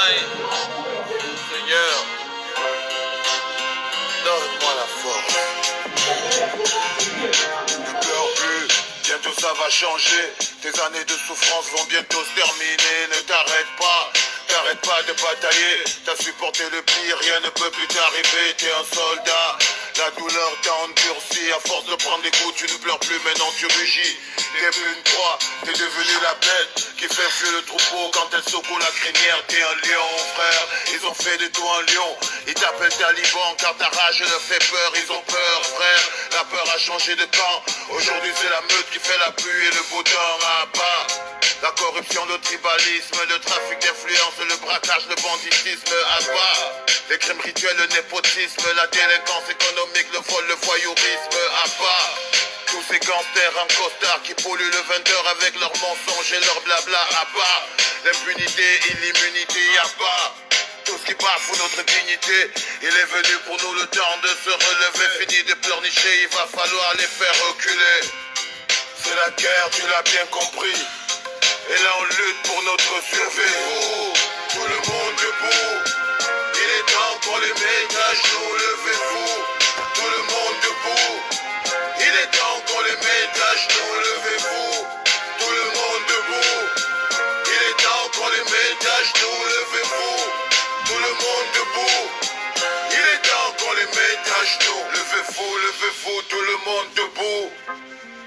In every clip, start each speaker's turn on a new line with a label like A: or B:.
A: Aïe, Seigneur, donne-moi la force. Ne pleure plus, bientôt ça va changer. Tes années de souffrance vont bientôt se terminer. Ne t'arrête pas. T'arrête pas de batailler, t'as supporté le pire, rien ne peut plus t'arriver, t'es un soldat. La douleur t'a endurci, à force de prendre des coups, tu ne pleures plus, maintenant tu rugis. T'es plus une proie, t'es devenu la bête qui fait fuir le troupeau quand elle secoue la crinière. T'es un lion, frère, ils ont fait de toi un lion. Ils t'appellent taliban car ta rage leur fait peur, ils ont peur, frère. La peur a changé de camp, aujourd'hui c'est la meute qui fait la pluie et le beau temps à bas. La corruption, le tribalisme, le trafic d'influence, le braquage, le banditisme à bas. Les crimes rituels, le népotisme, la délinquance économique, le vol, le voyourisme à bas. Tous ces gangsters en costard qui polluent le vendeur avec leurs mensonges et leurs blabla à bas. L'impunité et l'immunité à bas. Tout ce qui bafoue notre dignité, il est venu pour nous le temps de se relever. Fini de pleurnicher, il va falloir les faire reculer. C'est la guerre, tu l'as bien compris. Et là on lutte pour notre survie. Tout le monde debout. Il est temps qu'on les mette à genoux. Levez-vous. Tout le monde debout. Il est temps qu'on les mette à genoux. Levez-vous. Tout le monde debout. Il est temps qu'on les mette à genoux. Levez-vous. Tout le monde debout. Il est temps qu'on les mette à genoux. Levez-vous, levez-vous, tout le monde debout.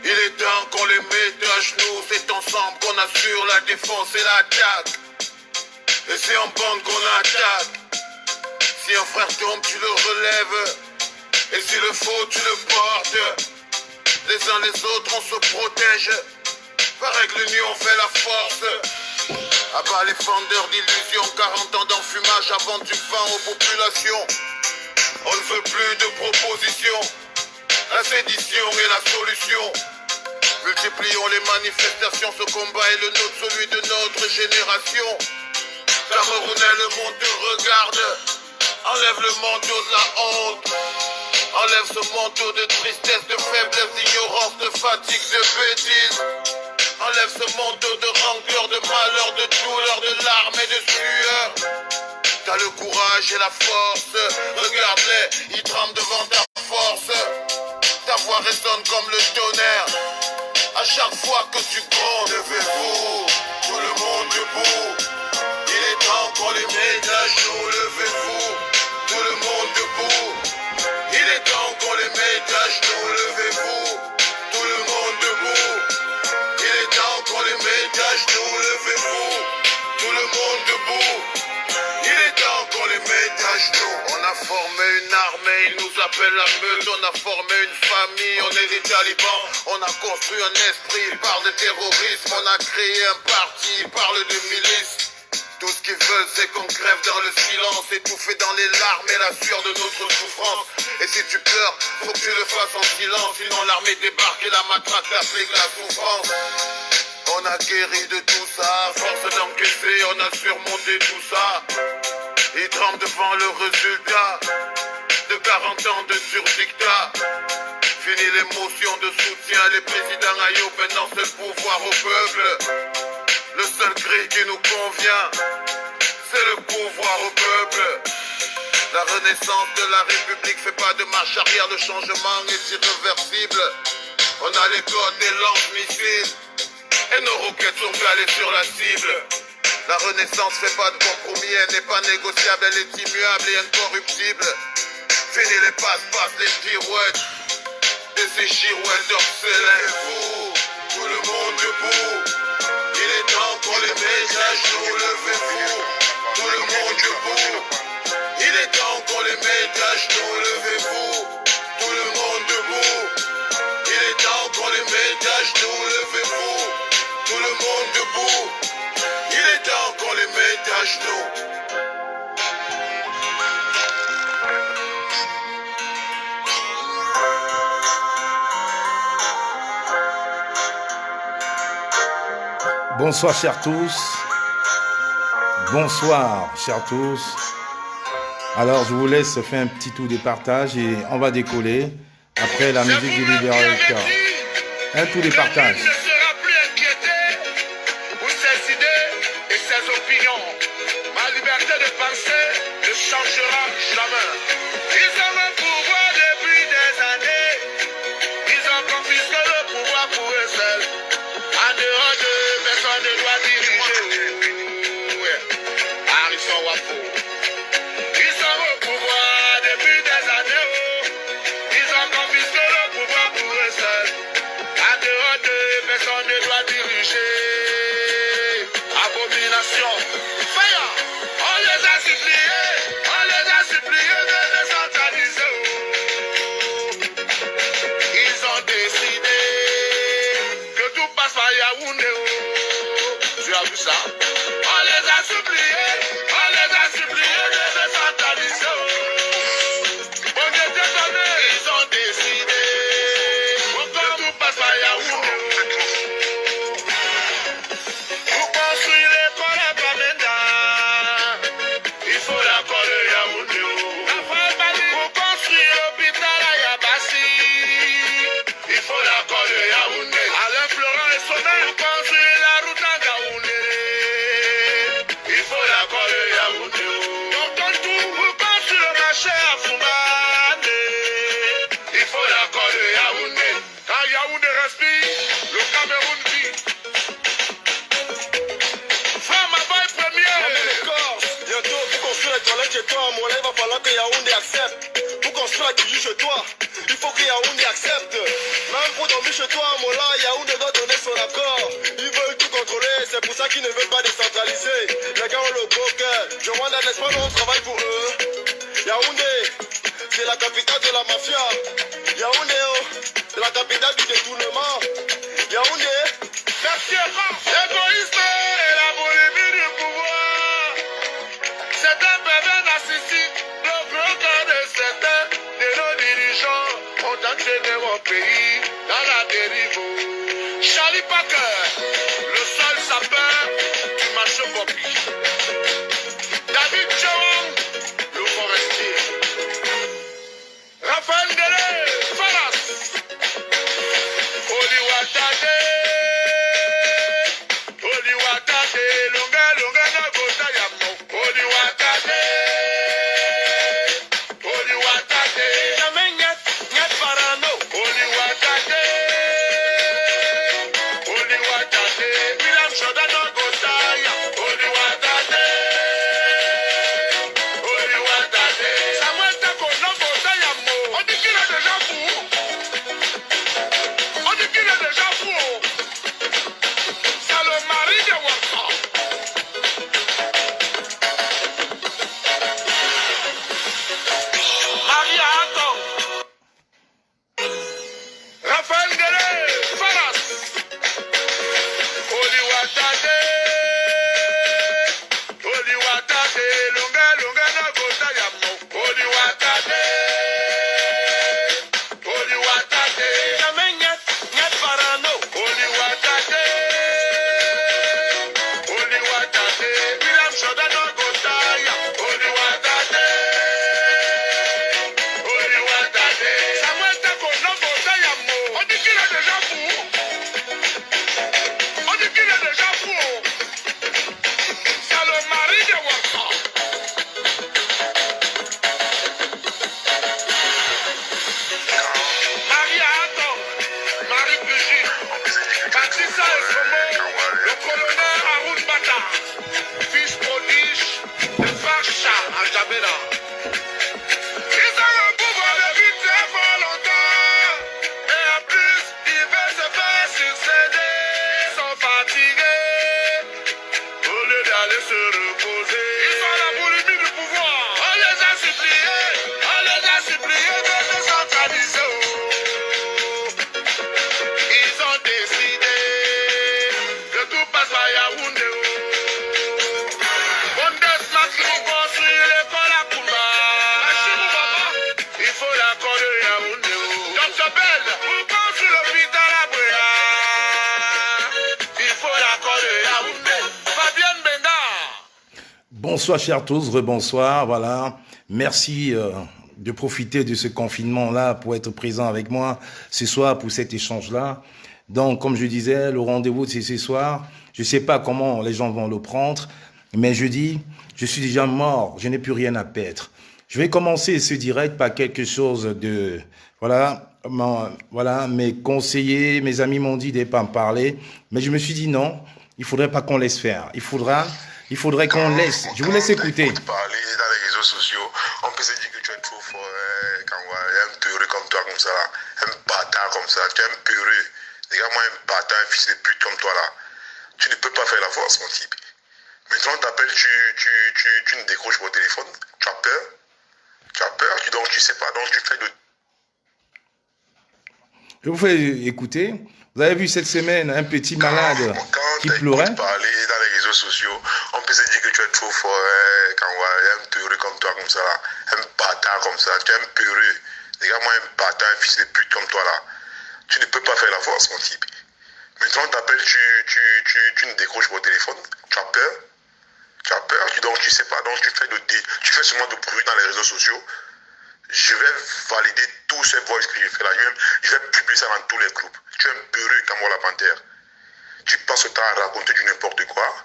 A: Il est temps qu'on les mette à genoux, c'est ensemble qu'on assure la défense et l'attaque. Et c'est en bande qu'on attaque. Si un frère tombe, tu le relèves. Et s'il le faut, tu le portes. Les uns les autres, on se protège. Pareil que l'union fait la force. Abat les fendeurs d'illusions, 40 ans d'enfumage avant du vent aux populations. On ne veut plus de propositions. La sédition est la solution. Multiplions les manifestations, ce combat est le nôtre, celui de notre génération. Camerounais, le monde te regarde. Enlève le manteau de la honte. Enlève ce manteau de tristesse, de faiblesse, d'ignorance, de fatigue, de bêtises. Enlève ce manteau de rancœur, de malheur, de douleur, de larmes et de sueur. T'as le courage et la force. Regarde-les, ils tremblent devant ta force. Ta voix résonne comme le tonnerre. À chaque fois que tu grondes, levez-vous, tout le monde debout. Il est temps qu'on les mette à genoux, levez-vous, tout le monde debout. Il est temps qu'on les mette à genoux, levez-vous, tout le monde debout. Il est temps qu'on les mette à genoux, levez-vous, tout le monde debout. Il est temps qu'on les mette à genoux. On a formé une armée, ils nous appellent la meute. On a formé une famille, on est des talibans. On a construit un esprit, ils parlent de terrorisme. On a créé un parti, ils parlent de milice. Tout ce qu'ils veulent c'est qu'on crève dans le silence, étouffé dans les larmes et la sueur de notre souffrance. Et si tu pleures, faut que tu le fasses en silence. Sinon l'armée débarque et la matraque t'applique la souffrance. On a guéri de tout ça, à force d'encaisser, on a surmonté tout ça. Ils tremblent devant le résultat de 40 ans de surdictat. Fini l'émotion de soutien, les présidents Ayoub, maintenant c'est le pouvoir au peuple. Le seul cri qui nous convient, c'est le pouvoir au peuple. La renaissance de la République fait pas de marche arrière, le changement est irréversible. On a les codes des lance-missiles et nos roquettes sont calées sur la cible. La renaissance fait pas de compromis, elle n'est pas négociable, elle est immuable et incorruptible. Fini les passe-passe, les pirouettes et ces girouettes d'orphelins. Tout le monde debout. Il est temps qu'on les mette à genoux, levez-vous. Tout le monde debout. Il est temps qu'on les mette à genoux, levez-vous. Tout le monde debout. Il est temps qu'on les mette à genoux, levez-vous. Tout le monde debout. Il est temps qu'on les mette à genoux.
B: Bonsoir chers tous. Bonsoir chers tous. Alors je vous laisse faire un petit tour des partages et on va décoller après la musique du libérateur. Un tour des partages.
A: Pour ses idées et ses opinions. Ma liberté changera jamais. Ils ont le pouvoir depuis des années. Ils ont confisqué le pouvoir pour eux seuls. En dehors de personne ne doit diriger. Harrison Wafo. Ils sont au pouvoir depuis des années. Ils ont confisqué le pouvoir pour eux seuls. En dehors de personne ne doit diriger. Abomination. Fire. On les a suppliés de décentraliser. Ils ont décidé que tout passe par Yaoundé. Tu as vu ça? On les a suppliés de décentraliser. On est détonné. Ils ont décidé que tout passe par Yaoundé. Pour construire l'école à Bamenda, il faut l'accord de Yaoundé. Pour construire l'hôpital à Yabassi, il faut l'accord de Yaoundé. Alain Florent et Sommet. Pour construire la route à Gaoundé, il faut l'accord de Yaoundé. Donc tout, pour construire le marché à Fumane, il faut l'accord de Yaoundé. Quand Yaoundé respire, le Cameroun vit. Femme à bail premier.
C: Bientôt, pour construire les toilettes chez toi, mon là, il va falloir que Yaoundé accepte. Pour construire la cuisine chez toi, il faut que Yaoundé accepte. Même pour dormir chez toi, mon là, Yaoundé doit donner son accord. Ils veulent tout contrôler, c'est pour ça qu'ils ne veulent pas décentraliser. Les gars ont le beau cœur. Je vois dans l'espoir, on travaille pour eux. Yaoundé, c'est la capitale de la mafia. Yaoundé, c'est la capitale du détournement. Yaoundé,
A: Merci, l'égoïsme et la boulimie du pouvoir. C'est un pervers narcissique, le gros cœur de certains de nos dirigeants ont entraîné mon pays dans la dérive. Charlie Parker, le seul sapeur du marché Bobby. David Chong, le forestier. Raphaël Dele, Faras. Oliwatade. Oliwatade, longa na gota ya mo. Oliwatade. Oliwatade.
C: jamais nyat parano.
A: Oliwatade. Oliwatade. William Jordan na gota ya. Oliwatade. Oliwatade. Samuel Tako na gota ya mo. On dit qu'il est déjà fou. On dit qu'il est déjà fou. C'est le mari de Waka. Marie Anton. Raphaël Dele, Faras. Oliwatade. Oliwatade, longa na gota ya mo. Oliwatade. Oliwatade.
C: Jamais nyat parano.
A: Oliwatade. Oliwatade. William Jordan na gota ya. Oliwatade. Oliwatade. Samuel Tako na gota ya mo. On dit qu'il est déjà fou. On dit qu'il est déjà fou. C'est le mari de Waka. Marie Anton, Marie Brigitte, Patricia Escomo, le colonel Haroun Bata, fils prodige de Facha à Jabela. Ils ont le pouvoir depuis très fort longtemps. Et en plus, ils veulent se faire succéder. Ils sont fatigués. Au lieu d'aller se reposer, ils ont la boulimie du pouvoir. On les a suppliés de décentraliser. Ils ont décidé que tout passe par Yaoundé. Bundesmark pour construire l'école à Kumba. Il faut l'accord de Yaoundé. Dr Bell pour construire l'hôpital à Bréa. Il faut l'accord de Yaoundé. Fabienne Benga.
B: Bonsoir chers tous, rebonsoir, voilà. Merci de profiter de ce confinement-là pour être présent avec moi ce soir pour cet échange-là. Donc, comme je disais, le rendez-vous c'est ce soir. Je ne sais pas comment les gens vont le prendre, mais je dis, je suis déjà mort, je n'ai plus rien à perdre. Je vais commencer ce direct par quelque chose de... Voilà, mes conseillers, mes amis m'ont dit de ne pas en parler, mais je me suis dit non, il ne faudrait pas qu'on laisse faire. Il faudrait qu'on laisse. Je vous laisse écouter.
A: Parler dans les réseaux sociaux, on peut se dire que tu es trop fort, un peureux comme toi, comme ça, un bâtard comme ça, tu es un peureux. Regarde-moi un bâtard, un fils de pute comme toi là. Tu ne peux pas faire la force, mon type. Maintenant, on t'appelle, tu ne décroches pas au téléphone. Tu as peur. Donc tu sais pas. Donc tu fais de...
B: Je vous fais écouter. Vous avez vu cette semaine un petit malade qui pleurait.
A: Quand parler dans les réseaux sociaux, on peut se dire que tu es trop fort, un peureux comme toi, comme ça, là. Un bâtard comme ça, tu es un peureux. Regarde-moi un bâtard, un fils de pute comme toi là. Tu ne peux pas faire la force, mon type. Maintenant, on t'appelle, tu ne décroches pas au téléphone. Tu as peur. Donc tu sais pas. Donc tu fais seulement de bruit dans les réseaux sociaux. Je vais valider tous ces voices que j'ai fait là. Je vais publier ça dans tous les groupes. Tu es un peureux comme moi la panthère. Tu passes le temps à raconter du n'importe quoi.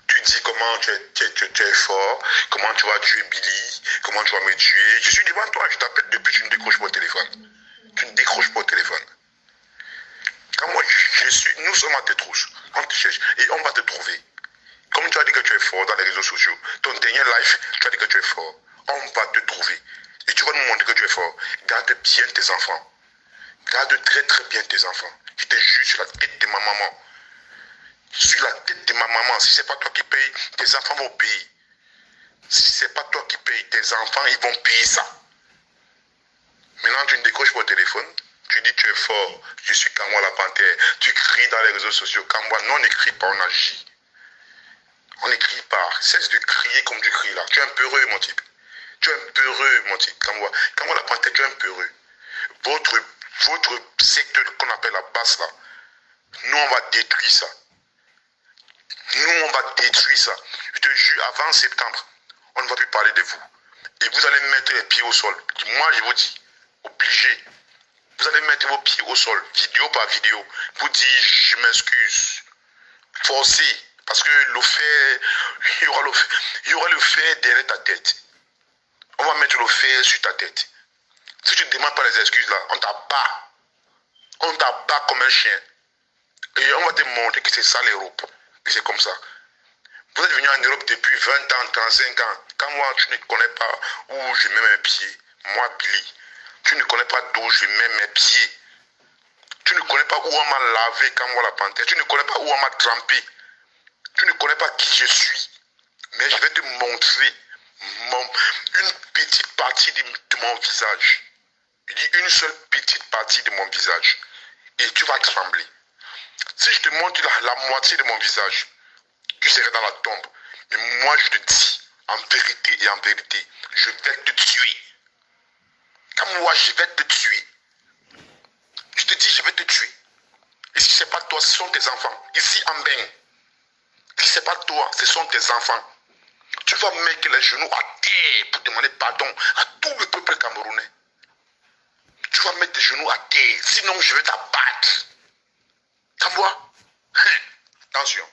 A: Tu dis comment tu es fort, comment tu vas tuer Billy, comment tu vas me tuer. Je suis devant toi, je t'appelle depuis, tu ne décroches pas au téléphone. Tu ne décroches pas au téléphone. Quand moi nous sommes à tes trousses, on te cherche et on va te trouver. Comme tu as dit que tu es fort dans les réseaux sociaux, ton dernier live, tu as dit que tu es fort. On va te trouver. Et tu vas nous montrer que tu es fort. Garde bien tes enfants. Garde très très bien tes enfants. Je te jure sur la tête de ma maman. Sur la tête de ma maman. Si ce n'est pas toi qui payes, tes enfants vont payer. Si ce n'est pas toi qui payes, tes enfants, ils vont payer ça. Maintenant, tu ne décroches pas au téléphone. Tu dis tu es fort. Je suis Kamwa la panthère. Tu cries dans les réseaux sociaux. Kamwa, non, on n'écrit pas, on agit. On n'écrit pas. Cesse de crier comme tu cries là. Tu es un peureux, mon type. Tu es un peureux, mon type. Kamwa la panthère, tu es un peureux. Votre secteur qu'on appelle la basse là, nous on va détruire ça. Je te jure, avant septembre, on ne va plus parler de vous. Et vous allez mettre les pieds au sol. Moi, je vous dis, obligé. Vous allez mettre vos pieds au sol, vidéo par vidéo. Vous dites, je m'excuse. Forcez. Parce que il y aura le fer derrière ta tête. On va mettre le fer sur ta tête. Si tu ne demandes pas les excuses là, on t'abat. On t'abat comme un chien. Et on va te montrer que c'est ça l'Europe. Et c'est comme ça. Vous êtes venu en Europe depuis 20 ans, 35 ans. Quand moi, tu ne connais pas où je mets mes pieds. Moi, Billy. Tu ne connais pas d'où je mets mes pieds. Tu ne connais pas où on m'a lavé quand moi la panthère. Tu ne connais pas où on m'a trempé. Tu ne connais pas qui je suis. Mais je vais te montrer une petite partie de mon visage. Je dis une seule petite partie de mon visage. Et tu vas trembler. Si je te montre la moitié de mon visage, tu serais dans la tombe. Mais moi, je te dis, en vérité, je vais te tuer. Comme moi, je vais te tuer. Je te dis, je vais te tuer. Et si ce n'est pas toi, ce sont tes enfants. Ici, en bain. Si ce n'est pas toi, ce sont tes enfants. Tu vas mettre les genoux à terre pour demander pardon à tout le peuple camerounais. Tu vas mettre tes genoux à terre, sinon je vais t'abattre. T'as vois? Attention.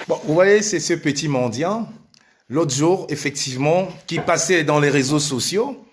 B: Bon, vous voyez, c'est ce petit mendiant, l'autre jour, effectivement, qui passait dans les réseaux sociaux,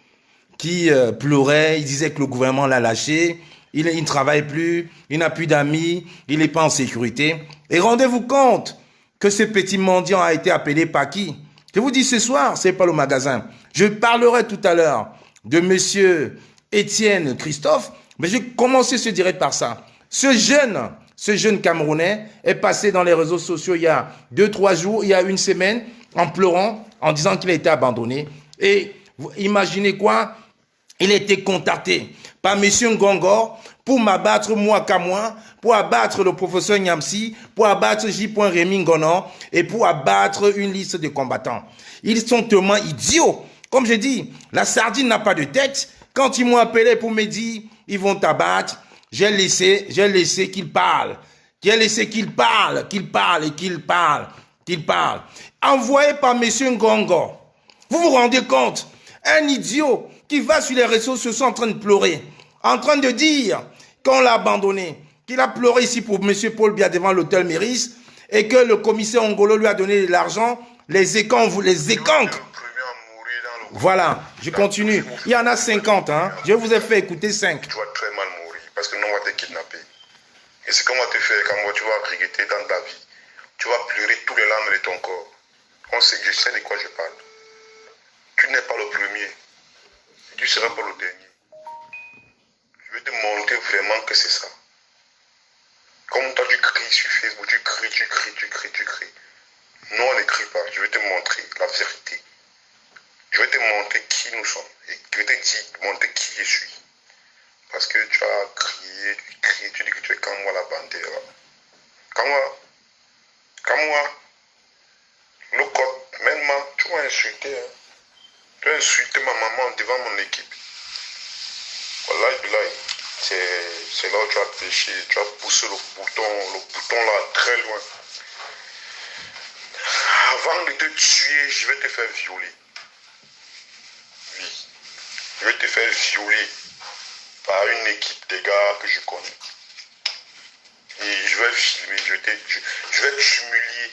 B: qui pleurait, il disait que le gouvernement l'a lâché, il ne travaille plus, il n'a plus d'amis, il n'est pas en sécurité. Et rendez-vous compte que ce petit mendiant a été appelé par qui? Je vous dis ce soir, c'est pas le magasin. Je parlerai tout à l'heure de monsieur Étienne Christophe, mais je vais commencer ce direct par ça. Ce jeune Camerounais est passé dans les réseaux sociaux il y a 2-3 jours, il y a une semaine, en pleurant, en disant qu'il a été abandonné. Et vous imaginez quoi? Il a été contacté par monsieur Ngongor pour m'abattre moi Kamwa, pour abattre le professeur Nyamsi, pour abattre J. Rémy Ngono et pour abattre une liste de combattants. Ils sont tellement idiots. Comme je dis, la sardine n'a pas de tête. Quand ils m'ont appelé pour me dire, ils vont t'abattre, j'ai laissé qu'ils parlent. J'ai laissé qu'ils parlent. Envoyé par monsieur Ngongor. Vous vous rendez compte? Un idiot qui va sur les réseaux sociaux en train de pleurer, en train de dire qu'on l'a abandonné, qu'il a pleuré ici pour M. Paul Biya devant l'hôtel Méris et que le commissaire Ongolo lui a donné de l'argent Les écans, vous les écanques.
A: Le premier à mourir dans le groupe.
B: Voilà, je continue. Il y en a 50, hein. Je vous ai fait écouter 5.
A: Tu vas très mal mourir parce que nous, on va te kidnapper. Et ce qu'on va te faire quand tu vas regretter dans ta vie, tu vas pleurer tous les larmes de ton corps. Je sais de quoi je parle. Tu n'es pas le premier. Et tu ne seras pas le dernier. Je vais te montrer vraiment que c'est ça. Comme toi tu cries sur Facebook, tu cries. Non, on ne crie pas. Je vais te montrer la vérité. Je vais te montrer qui nous sommes. Et je vais te montrer qui je suis. Parce que tu as crié, tu dis que tu es comme moi la panthère. Comme moi. Le code, même moi, tu m'as insulté. Hein. Tu as insulté ma maman devant mon équipe. Voilà, c'est là où tu as péché. Tu as poussé le bouton là très loin. Avant de te tuer, je vais te faire violer. Oui. Je vais te faire violer par une équipe de gars que je connais. Et je vais filmer, je vais t'humilier.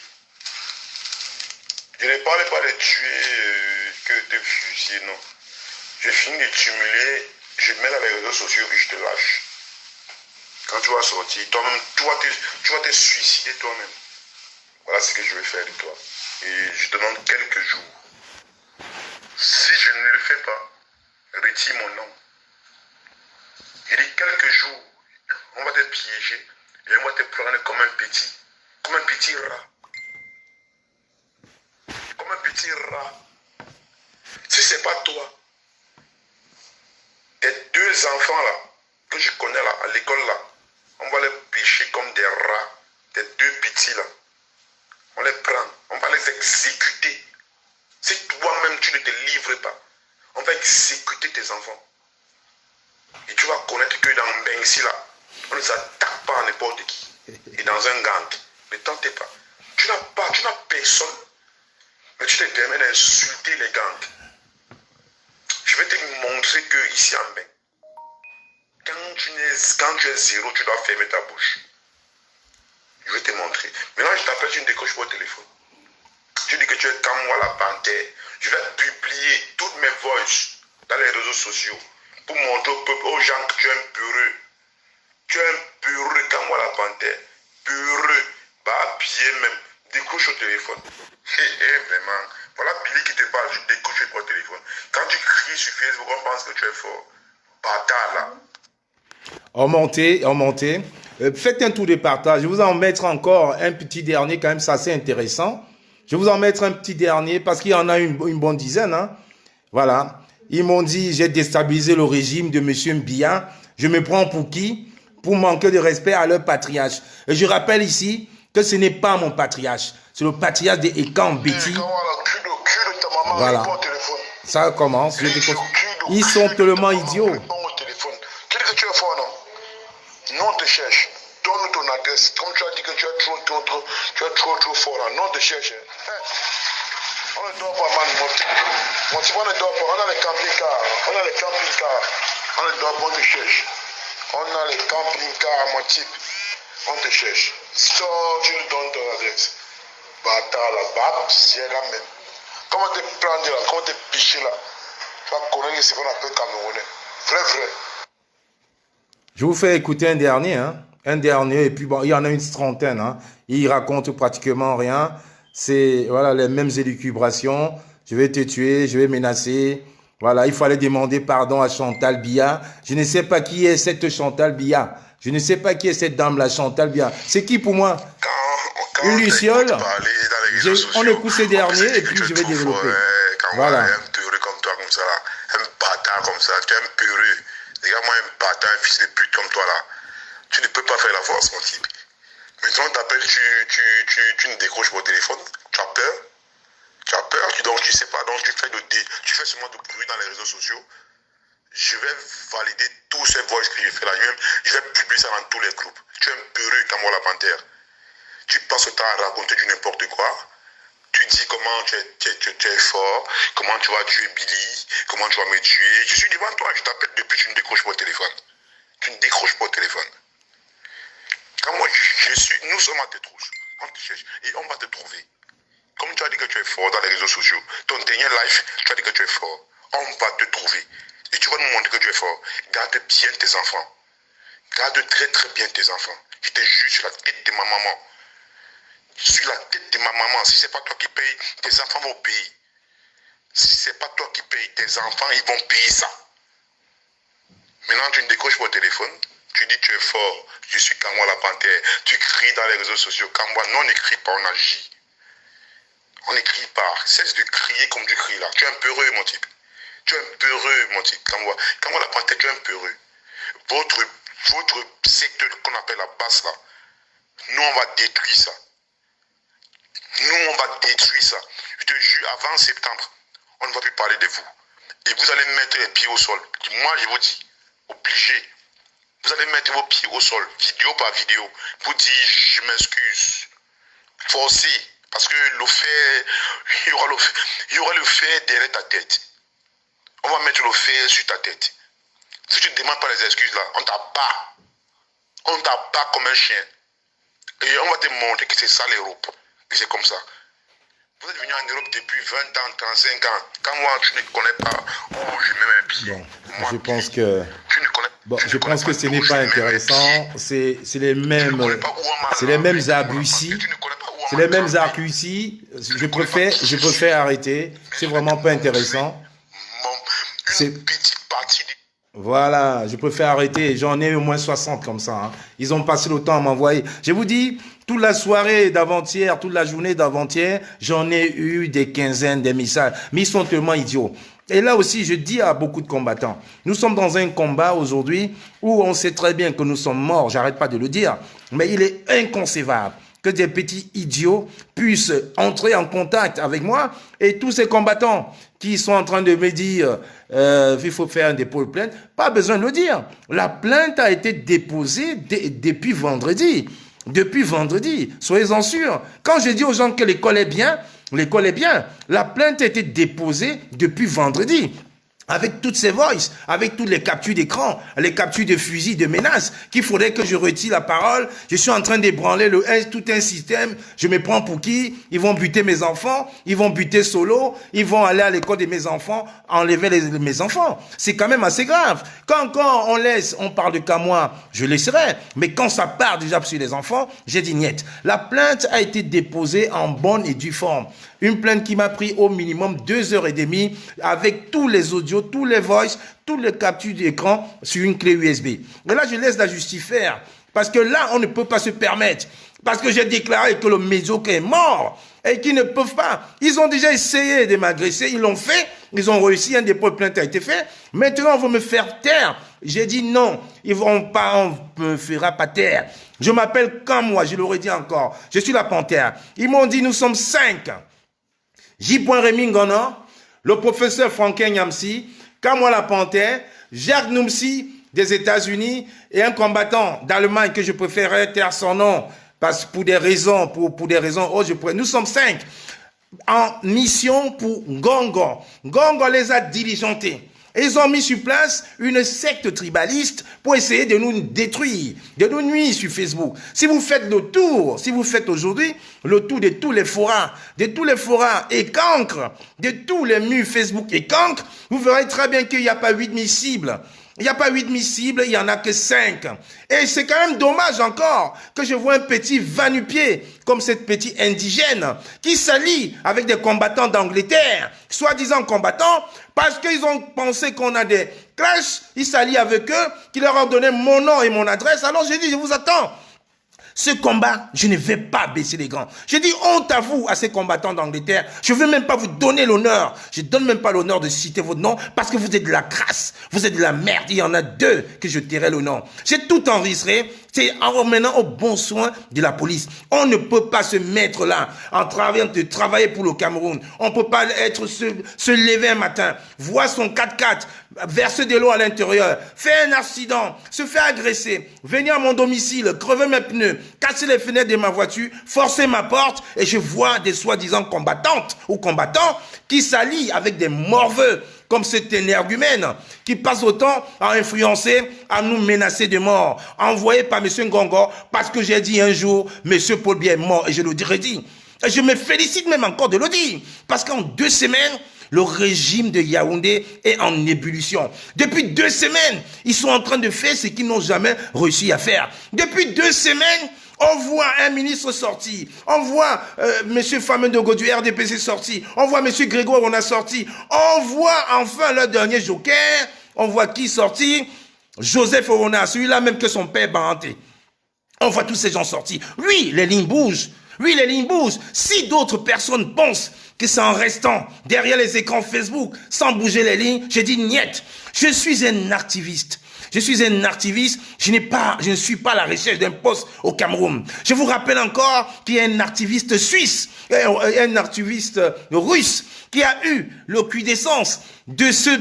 A: Je ne parle pas de tuer que de fusiller, non. Je finis de t'humilier, je mets dans les réseaux sociaux et je te lâche. Quand tu vas sortir, toi-même, tu vas te suicider toi-même. Voilà ce que je vais faire de toi. Et je te demande quelques jours. Si je ne le fais pas, retire mon nom. Il dit quelques jours, on va te piéger et on va te prendre comme un petit rat. Comme un petit rat. Si ce n'est pas toi, tes 2 enfants là, que je connais là, à l'école là, on va les pêcher comme des rats. Tes 2 petits là, on les prend, on va les exécuter. Si toi-même tu ne te livres pas, on va exécuter tes enfants. Et tu vas connaître que dans Bengsi là, on ne s'attaque pas à n'importe qui. Et dans un gang, ne tentez pas. Tu n'as personne. Mais tu te permets d'insulter les gangs. Je vais te montrer que ici en Beng, quand tu es 0, tu dois fermer ta bouche. Je vais te montrer. Maintenant, je t'appelle, tu ne décroches pas au téléphone. Tu dis que tu es comme moi la panthère. Je vais publier toutes mes voices dans les réseaux sociaux pour montrer au peuple, aux gens que tu es un peureux. Tu es un peureux comme moi la panthère. Peureux, bah bien même. Décroche au téléphone. Vraiment. Voilà Billy qui te parle, je décroche au téléphone. Quand tu cries sur Facebook, on pense que tu es fort. Bâtard là.
B: Montez. Faites un tour de partage. Je vais vous en mettre encore un petit dernier, quand même, c'est assez intéressant. Je vais vous en mettre un petit dernier parce qu'il y en a une bonne dizaine. Hein. Voilà. Ils m'ont dit, j'ai déstabilisé le régime de M. Mbia. Je me prends pour qui? Pour manquer de respect à leur patriarche. Et je rappelle ici que ce n'est pas mon patriarche. C'est le patriarche de Ekan Betty. Voilà. Ça commence. Ils sont tellement idiots.
A: Qu'est-ce que tu es fort, non? Non, on te cherche. Donne ton adresse. Comme tu as dit que tu es trop fort là. Non, on te cherche. On ne doit pas, man. On ne doit pas. On a les camping-cars. On ne doit pas, on te cherche. On a les camping-cars, mon type. On te cherche. Sors, tu nous donnes ton adresse. Bâtard là, bap, c'est la même. Comment te prendre là, comment te picher là. Tu vas connaître ce qu'on appelle Camerounais. Vrai.
B: Je vous fais écouter un dernier, hein. Un dernier, et puis bon, il y en a une trentaine, hein. Il raconte pratiquement rien. C'est, voilà, les mêmes élucubrations. Je vais te tuer, je vais menacer. Voilà, il fallait demander pardon à Chantal Biya. Je ne sais pas qui est cette Chantal Biya. Je ne sais pas qui est cette dame-là, Chantal Biya. C'est qui pour moi? Une luciole. On écoute ces derniers et puis je vais développer. Voilà.
A: Un peureux comme toi, comme ça là. Un bâtard comme ça. Tu es un peureux. Regarde-moi un bâtard, un fils de pute comme toi là. Tu ne peux pas faire la force, mon type. Maintenant, on t'appelle, tu ne décroches pas au téléphone. Tu as peur. Donc tu sais pas. Donc tu fais seulement de bruit dans les réseaux sociaux. Je vais valider tous ces voix que je fais là. Je vais publier ça dans tous les groupes. Tu es un peureux comme moi la panthère. Tu passes le temps à raconter du n'importe quoi. Tu dis comment tu es fort, comment tu vas tuer Billy, comment tu vas me tuer. Je suis devant toi, je t'appelle depuis, tu ne décroches pas au téléphone. Tu ne décroches pas au téléphone. Quand moi, nous sommes à tes trouches, on te cherche et on va te trouver. Comme tu as dit que tu es
D: fort dans les réseaux sociaux. Ton dernier live, tu as dit que tu es fort. On va te trouver. Et tu vas nous montrer que tu es fort. Garde bien tes enfants. Garde très très bien tes enfants. Je te jure sur la tête de ma maman. Sur la tête de ma maman. Si ce n'est pas toi qui payes, tes enfants vont payer. Si ce n'est pas toi qui payes, tes enfants, ils vont payer ça. Maintenant, tu ne décroches pas au téléphone. Tu dis tu es fort. Je suis Kamwa la panthère. Tu cries dans les réseaux sociaux. Kamwa, non, on n'écrit pas, on agit. On n'écrit pas. Cesse de crier comme tu cries là. Tu es un peureux, mon type. Tu es un peureux, mon type. Kamwa la panthère, tu es un peureux. Votre secteur qu'on appelle la basse là, nous on va détruire ça. Nous on va détruire ça. Je te jure, avant septembre, on ne va plus parler de vous. Et vous allez mettre les pieds au sol. Moi je vous dis, obligé. Vous allez mettre vos pieds au sol, vidéo par vidéo. Vous dire, je m'excuse. Forcé. Parce que le fait, il y aura le fait derrière ta tête. On va mettre le fait sur ta tête. Si tu ne demandes pas les excuses là, on t'abat. On t'abat comme un chien. Et on va te montrer que c'est ça l'Europe. Et c'est comme ça. Vous êtes venu en Europe depuis 20 ans, 35 ans. Quand moi, tu ne connais pas où je mets mes pieds.
B: Bon,
D: moi,
B: je pense que...
D: tu ne connais,
B: Bon,
D: tu
B: je
D: ne connais
B: pense que
D: pas
B: ce
D: où
B: n'est
D: je
B: pas
D: mets mes
B: intéressant.
D: pieds.
B: C'est les mêmes...
D: Tu ne connais pas où on m'a
B: C'est les mêmes
D: lavé,
B: abus ici.
D: tu ne connais pas où on
B: C'est
D: m'a
B: les mêmes
D: lavé.
B: arcs ici. Je préfère arrêter. C'est vraiment pas intéressant. C'est-
D: Une petite partie du...
B: Voilà, je préfère arrêter. J'en ai au moins 60 comme ça. Hein. Ils ont passé le temps à m'envoyer. Je vous dis, toute la soirée d'avant-hier, toute la journée d'avant-hier, j'en ai eu des quinzaines de messages. Mais ils sont tellement idiots. Et là aussi, je dis à beaucoup de combattants, nous sommes dans un combat aujourd'hui où on sait très bien que nous sommes morts. J'arrête pas de le dire. Mais il est inconcevable que des petits idiots puissent entrer en contact avec moi et tous ces combattants qui sont en train de me dire il faut faire un dépôt de plainte, pas besoin de le dire. La plainte a été déposée depuis vendredi. Depuis vendredi, soyez-en sûrs. Quand je dis aux gens que l'école est bien, la plainte a été déposée depuis vendredi. Avec toutes ces voices, avec toutes les captures d'écran, les captures de fusils, de menaces, qu'il faudrait que je retire la parole. Je suis en train d'ébranler tout un système. Je me prends pour qui? Ils vont buter mes enfants, ils vont buter Solo, ils vont aller à l'école de mes enfants, enlever mes enfants. C'est quand même assez grave. Quand on parle de Kamwa, je laisserai. Mais quand ça part déjà sur les enfants, j'ai dit niet. La plainte a été déposée en bonne et due forme. Une plainte qui m'a pris au minimum 2h30 avec tous les audios, tous les voices, toutes les captures d'écran sur une clé USB. Et là, je laisse la justice faire. Parce que là, on ne peut pas se permettre. Parce que j'ai déclaré que le médiocre est mort et qu'ils ne peuvent pas. Ils ont déjà essayé de m'agresser, ils l'ont fait, ils ont réussi, un dépôt de plainte a été fait. Maintenant, on veut me faire taire. J'ai dit non, on me fera pas taire. Je m'appelle Kamwa, je l'aurais dit encore. Je suis la panthère. Ils m'ont dit nous sommes 5. J. Rémi Ngono, le professeur Franklin Nyamsi, Kamwa la panthère, Jacques Noumsi des États-Unis et un combattant d'Allemagne que je préférerais taire son nom parce pour des raisons, nous sommes 5 en mission pour Ngongo. Ngongo les a diligentés. Et ils ont mis sur place une secte tribaliste pour essayer de nous détruire, de nous nuire sur Facebook. Si vous faites aujourd'hui le tour de tous les forats et cancres, de tous les murs Facebook et cancres, vous verrez très bien qu'il n'y a pas 8000 cibles. Il n'y a pas 8000 cibles, il n'y en a que 5. Et c'est quand même dommage encore que je vois un petit va-nu-pied, comme cette petite indigène, qui s'allie avec des combattants d'Angleterre, soi-disant combattants, parce qu'ils ont pensé qu'on a des clashs, ils s'allient avec eux, qui leur ont donné mon nom et mon adresse. Alors j'ai dit, je vous attends. Ce combat, je ne vais pas baisser les gants. J'ai dit honte à vous, à ces combattants d'Angleterre. Je ne veux même pas vous donner l'honneur. Je ne donne même pas l'honneur de citer votre nom parce que vous êtes de la crasse. Vous êtes de la merde. Il y en a 2 que je tairai le nom. J'ai tout enregistré. C'est en remenant au bon soin de la police. On ne peut pas se mettre là en train de travailler pour le Cameroun. On ne peut pas se lever un matin, voir son 4x4, verser de l'eau à l'intérieur, faire un accident, se faire agresser, venir à mon domicile, crever mes pneus, casser les fenêtres de ma voiture, forcer ma porte et je vois des soi-disant combattantes ou combattants qui s'allient avec des morveux comme cet énergumène qui passe autant à influencer, à nous menacer de mort, envoyé par M. Ngongo parce que j'ai dit un jour, M. Paul Biya est mort et je le dirai dit. Et je me félicite même encore de le dire. Parce qu'en 2 semaines, le régime de Yaoundé est en ébullition. Depuis 2 semaines, ils sont en train de faire ce qu'ils n'ont jamais réussi à faire. Depuis 2 semaines, on voit un ministre sorti. On voit M. Fameux Dogo du RDPC sorti. On voit M. Grégoire, on a sorti. On voit enfin le dernier joker. On voit qui sorti? Joseph Orona, celui-là même que son père Baranté. On voit tous ces gens sortis. Oui, les lignes bougent. Oui, les lignes bougent. Si d'autres personnes pensent que c'est en restant derrière les écrans Facebook, sans bouger les lignes, j'ai dit niet. Je suis un activiste. Je suis un activiste. Je ne suis pas à la recherche d'un poste au Cameroun. Je vous rappelle encore qu'il y a un activiste suisse, un activiste russe, qui a eu le cul d'essence de se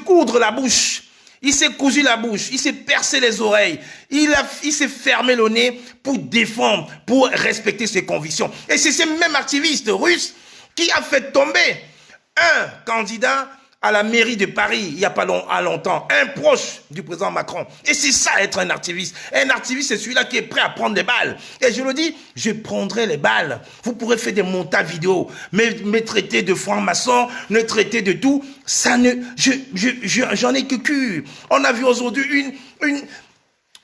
B: coudre la bouche. Il s'est cousu la bouche, il s'est percé les oreilles, il s'est fermé le nez pour défendre, pour respecter ses convictions. Et c'est ce même activiste russe qui a fait tomber un candidat à la mairie de Paris, il n'y a pas longtemps, un proche du président Macron. Et c'est ça être un activiste. Un activiste, c'est celui-là qui est prêt à prendre des balles. Et je le dis, je prendrai les balles. Vous pourrez faire des montages vidéo, me traiter de franc-maçon, me traiter de tout. Ça ne, j'en ai que cul. On a vu aujourd'hui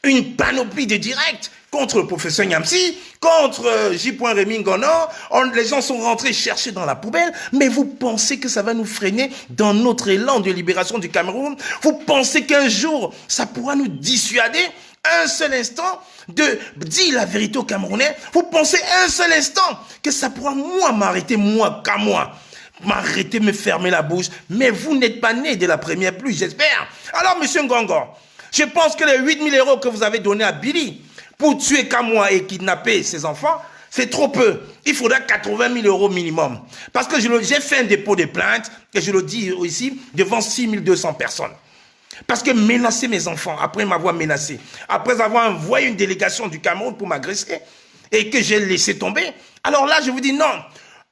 B: une panoplie de directs contre le professeur Nyamsi, contre J. Rémy Ngono. Les gens sont rentrés chercher dans la poubelle, mais vous pensez que ça va nous freiner dans notre élan de libération du Cameroun? Vous pensez qu'un jour, ça pourra nous dissuader un seul instant de dire la vérité aux Camerounais? Vous pensez un seul instant que ça pourra m'arrêter, qu'à moi? M'arrêter, me fermer la bouche? Mais vous n'êtes pas né de la première pluie, j'espère. Alors, monsieur Ngongo, je pense que les 8 000 € que vous avez donnés à Billy pour tuer Kamwa et kidnapper ses enfants, c'est trop peu. Il faudra 80 000 € minimum. Parce que j'ai fait un dépôt de plainte, et je le dis ici, devant 6 200 personnes. Parce que menacer mes enfants, après m'avoir menacé, après avoir envoyé une délégation du Cameroun pour m'agresser, et que j'ai laissé tomber, alors là, je vous dis non.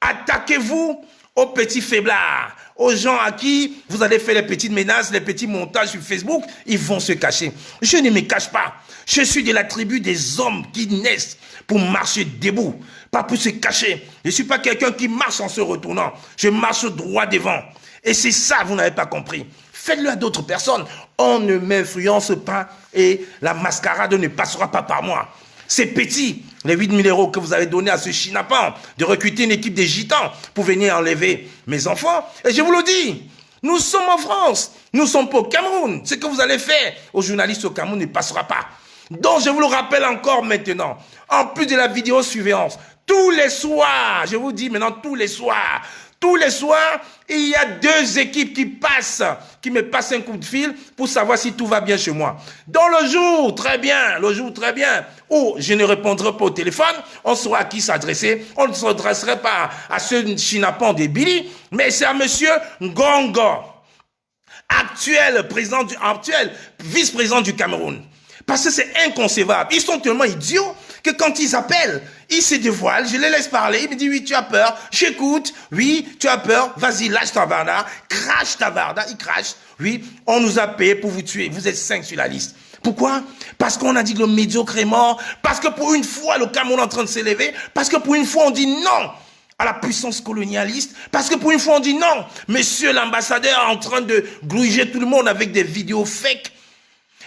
B: Attaquez-vous aux petits faiblards, aux gens à qui vous allez faire les petites menaces, les petits montages sur Facebook, ils vont se cacher. Je ne me cache pas. Je suis de la tribu des hommes qui naissent pour marcher debout, pas pour se cacher. Je ne suis pas quelqu'un qui marche en se retournant. Je marche droit devant. Et c'est ça, vous n'avez pas compris. Faites-le à d'autres personnes. On ne m'influence pas et la mascarade ne passera pas par moi. C'est petit, les 8 000 € que vous avez donnés à ce chinapan de recruter une équipe de gitans pour venir enlever mes enfants. Et je vous le dis, nous sommes en France, nous ne sommes pas au Cameroun. Ce que vous allez faire aux journalistes au Cameroun ne passera pas. Donc je vous le rappelle encore maintenant, en plus de la vidéosurveillance, tous les soirs, je vous dis maintenant tous les soirs, il y a 2 équipes qui me passent un coup de fil pour savoir si tout va bien chez moi. Dans le jour, très bien, où je ne répondrai pas au téléphone, on saura à qui s'adresser. On ne s'adresserait pas à ce chinapan de Billy, mais c'est à monsieur Ngongo, actuel vice-président du Cameroun. Parce que c'est inconcevable. Ils sont tellement idiots que quand ils appellent, ils se dévoilent, je les laisse parler, ils me disent oui, tu as peur, j'écoute, oui, tu as peur, vas-y, lâche ta varda, crache ta varda, ils crachent, oui, on nous a payé pour vous tuer, vous êtes 5 sur la liste. Pourquoi? Parce qu'on a dit que le médiocre est mort, parce que pour une fois le Cameroun est en train de s'élever, parce que pour une fois on dit non à la puissance colonialiste, parce que pour une fois on dit non, monsieur l'ambassadeur est en train de glouiger tout le monde avec des vidéos fake.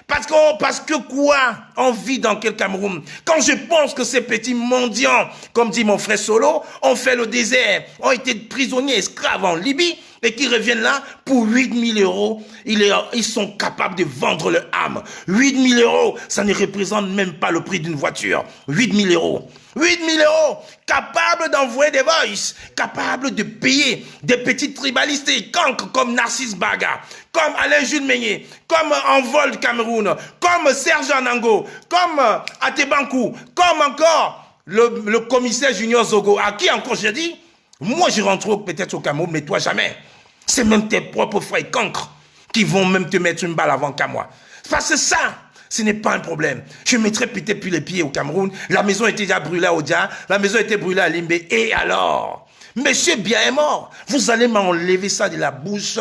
B: Parce que quoi? On vit dans quel Cameroun? Quand je pense que ces petits mendiants, comme dit mon frère Solo, ont fait le désert, ont été prisonniers, esclaves en Libye, et qui reviennent là pour 8 000 €, ils sont capables de vendre leur âme. 8 000 €, ça ne représente même pas le prix d'une voiture. 8 000 €. 8 000 €, capables d'envoyer des voices, capables de payer des petits tribalistes et cancres comme Narcisse Baga, comme Alain Jules Meignet, comme Envol Cameroun, comme Serge Anango, comme Atebankou, comme encore le commissaire Junior Zogo, à qui encore j'ai dit, moi je rentre peut-être au Cameroun, mais toi jamais. C'est même tes propres frères cancres qui vont même te mettre une balle avant qu'à moi. Parce que ça, ce n'est pas un problème. Je mettrai peut-être plus les pieds au Cameroun. La maison était déjà brûlée à Odia. La maison était brûlée à Limbe. Et alors? Monsieur Bien est mort. Vous allez m'enlever ça de la bouche.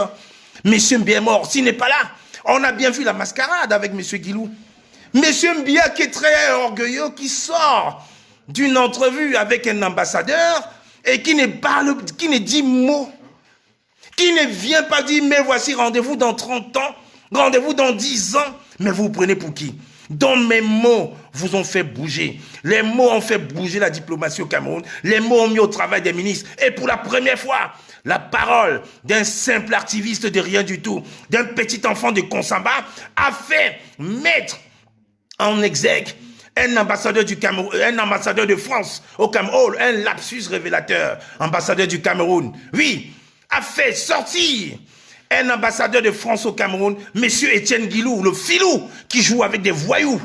B: Monsieur Bien est mort. S'il n'est pas là, on a bien vu la mascarade avec monsieur Guilou. Monsieur Mbia qui est très orgueilleux, qui sort d'une entrevue avec un ambassadeur et qui ne dit mot, qui ne vient pas dire, mais voici, rendez-vous dans 30 ans, rendez-vous dans 10 ans, mais vous vous prenez pour qui? Donc mes mots vous ont fait bouger. Les mots ont fait bouger la diplomatie au Cameroun. Les mots ont mis au travail des ministres. Et pour la première fois, la parole d'un simple activiste de rien du tout, d'un petit enfant de Konsamba, a fait mettre en exergue un ambassadeur du Cameroun, un ambassadeur de France au Cameroun, un lapsus révélateur, ambassadeur du Cameroun. Oui, a fait sortir un ambassadeur de France au Cameroun, monsieur Étienne Guilou, le filou qui joue avec des voyous,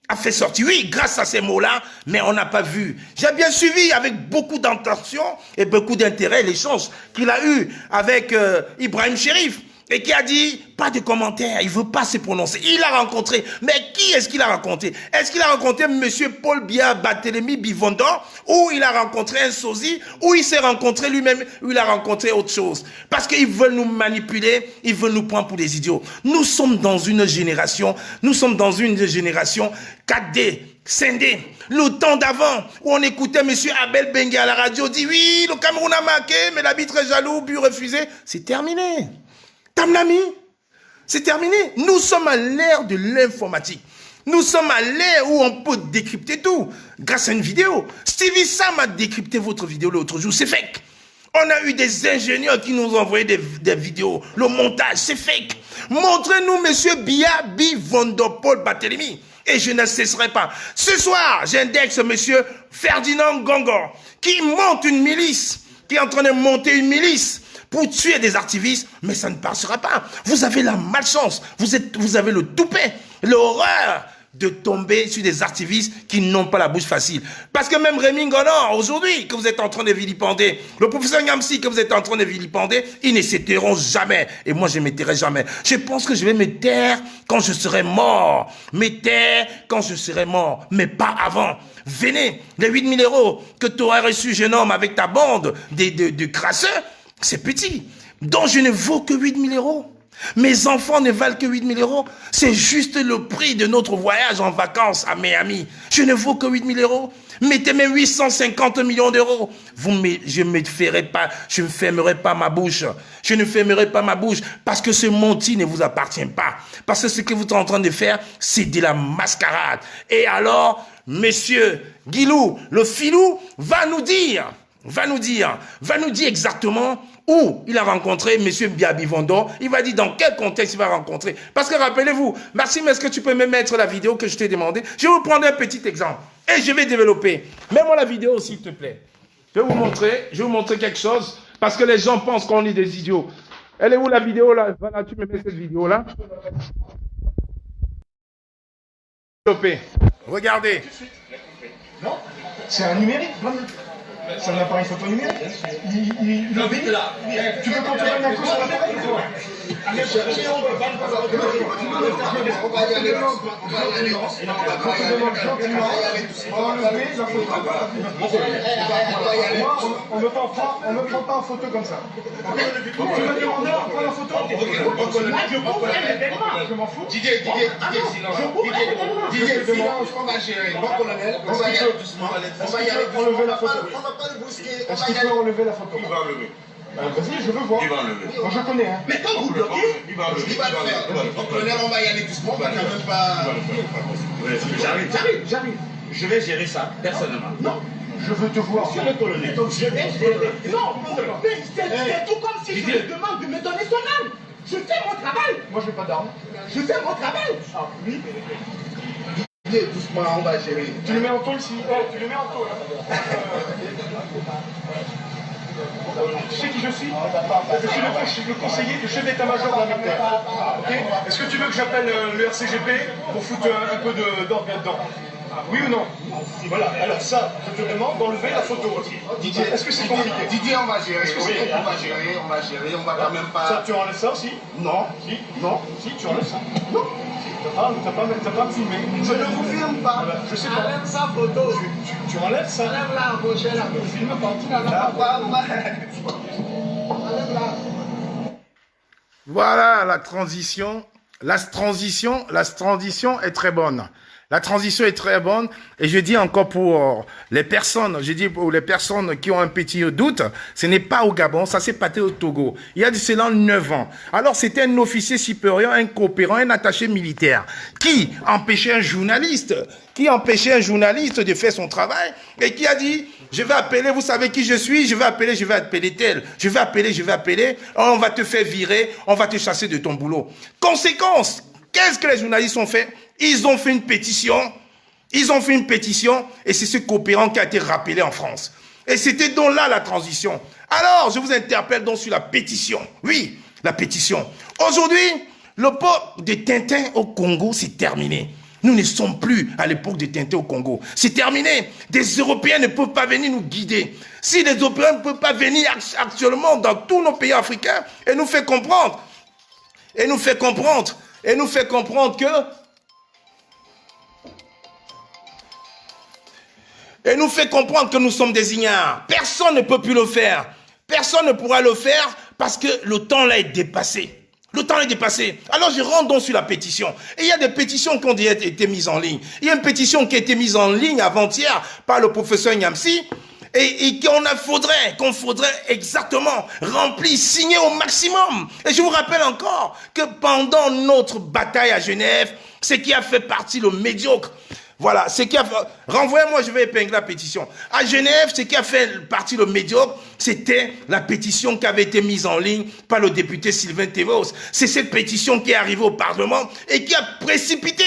B: a fait sortir, oui, grâce à ces mots-là, mais on n'a pas vu. J'ai bien suivi avec beaucoup d'intention et beaucoup d'intérêt l'échange qu'il a eu avec Ibrahim Chérif, et qui a dit, pas de commentaires, il ne veut pas se prononcer. Il a rencontré, mais qui est-ce qu'il a rencontré? Est-ce qu'il a rencontré M. Paul Biya Barthélemy Bivondo, ou il a rencontré un sosie, ou il s'est rencontré lui-même, ou il a rencontré autre chose? Parce qu'ils veulent nous manipuler, ils veulent nous prendre pour des idiots. Nous sommes dans une génération 4D, scindé. Le temps d'avant, où on écoutait M. Abel Bengue à la radio, dit oui, le Cameroun a marqué, mais l'arbitre est jaloux, but refusé. C'est terminé. Tamnami, c'est terminé. Nous sommes à l'ère de l'informatique. Nous sommes à l'ère où on peut décrypter tout grâce à une vidéo. Stevie Sam a décrypté votre vidéo l'autre jour, c'est fake. On a eu des ingénieurs qui nous ont envoyé des vidéos. Le montage, c'est fake. Montrez-nous monsieur Biya Bivondo Paul Barthélemy. Et je ne cesserai pas. Ce soir, j'indexe monsieur Ferdinand Gongor qui monte une milice, qui est en train de monter une milice pour tuer des activistes, mais ça ne passera pas. Vous avez la malchance, vous avez le toupet, l'horreur de tomber sur des activistes qui n'ont pas la bouche facile. Parce que même Rémi Ngonor, aujourd'hui, que vous êtes en train de vilipender, le professeur Nyamsi, que vous êtes en train de vilipender, ils ne s'étairont jamais. Et moi, je ne m'étairai jamais. Je pense que je vais me taire quand je serai mort. Me taire quand je serai mort, mais pas avant. Venez, les 8 000 euros que tu aurais reçus, jeune homme, avec ta bande de crasseux, c'est petit. Donc je ne vaux que 8 000 euros. Mes enfants ne valent que 8 000 euros. C'est juste le prix de notre voyage en vacances à Miami. Je ne vaux que 8 000 euros. Mettez même 850 millions d'euros. Je ne fermerai pas ma bouche. Je ne fermerai pas ma bouche parce que ce menti ne vous appartient pas. Parce que ce que vous êtes en train de faire, c'est de la mascarade. Et alors, monsieur Guilou, le filou, va nous dire exactement où il a rencontré M. Biya Bivondo. Il va dire dans quel contexte il va rencontrer. Parce que rappelez-vous, Maxime, est-ce que tu peux me mettre la vidéo que je t'ai demandé? Je vais vous prendre un petit exemple et je vais développer. Mets-moi la vidéo s'il te plaît. Je vais vous montrer quelque chose parce que les gens pensent qu'on est des idiots. Elle est où la vidéo là? Voilà, tu me mets cette vidéo là. Regardez.
E: Non, c'est un numérique. C'est un appareil photo numérique. Il est là. Tu veux qu'on te mette un coup sur l'appareil ou quoi? On ne prend pas en photo comme ça. Tu me demandes de prendre en photo? Je m'en fous. Didier, silence, on va gérer. Bon colonel, on va y aller doucement. On va y aller enlever la photo. Est-ce qu'il peut enlever la photo? Il va enlever. Vas-y, je veux voir. Il va enlever. Moi je connais, hein. Mais quand vous bloquez, il va le faire. Donc colonel, on va y aller doucement, on va quand même pas... J'arrive. Je vais gérer ça, personnellement. Non. Je veux te voir. Monsieur le colonel. Donc je vais gérer. Non, c'est tout comme si je te demande de me donner ton arme. Je fais mon travail. Moi je n'ai pas d'arme. Je fais mon travail. Ah oui. Doucement, on va gérer. Tu le mets en tôle ici. Tu le mets en tôle. Tu sais qui je suis? Je suis le conseiller du chef d'état-major de la militaire. Okay. Est-ce que tu veux que j'appelle le RCGP pour foutre un peu d'ordre là-dedans? Oui ou non? Voilà, alors ça, je te demande d'enlever la photo. Didier, est-ce que c'est compliqué? Didier, on va gérer. On va gérer, on va quand même pas... Ça, tu enlèves ça aussi? Non. Si? Non. Si, tu enlèves ça? Non. T'as pas filmé. Je ne vous filme pas. Voilà. Je sais pas. Enlève sa photo. Tu enlèves ça? Enlève-la, Roger, là. Ne filme pas. Tu n'as pas. Enlève-la.
B: Voilà la transition. La transition est très bonne. La transition est très bonne et je dis encore pour les personnes, qui ont un petit doute, ce n'est pas au Gabon, ça s'est passé au Togo. Il y a de cela 9 ans. Alors c'était un officier supérieur, un coopérant, un attaché militaire qui empêchait un journaliste de faire son travail et qui a dit, je vais appeler, vous savez qui je suis, je vais appeler tel, je vais appeler, on va te faire virer, on va te chasser de ton boulot. Conséquence, qu'est-ce que les journalistes ont fait? Ils ont fait une pétition et c'est ce coopérant qui a été rappelé en France. Et c'était donc là la transition. Alors, je vous interpelle donc sur la pétition. Oui, la pétition. Aujourd'hui, le port de Tintin au Congo, c'est terminé. Nous ne sommes plus à l'époque de Tintin au Congo. C'est terminé. Des Européens ne peuvent pas venir nous guider. Si les Européens ne peuvent pas venir actuellement dans tous nos pays africains et nous faire comprendre que nous sommes des ignares. Personne ne peut plus le faire. Personne ne pourra le faire parce que le temps là est dépassé. Le temps est dépassé. Alors je rentre donc sur la pétition. Et il y a des pétitions qui ont déjà été mises en ligne. Il y a une pétition qui a été mise en ligne avant-hier par le professeur Nyamsi et qu'on faudrait exactement remplir, signer au maximum. Et je vous rappelle encore que pendant notre bataille à Genève, ce qui a fait partie le médiocre, voilà, renvoyez-moi, je vais épingler la pétition. À Genève, ce qui a fait partie le médiocre, c'était la pétition qui avait été mise en ligne par le député Sylvain Thévos. C'est cette pétition qui est arrivée au Parlement et qui a précipité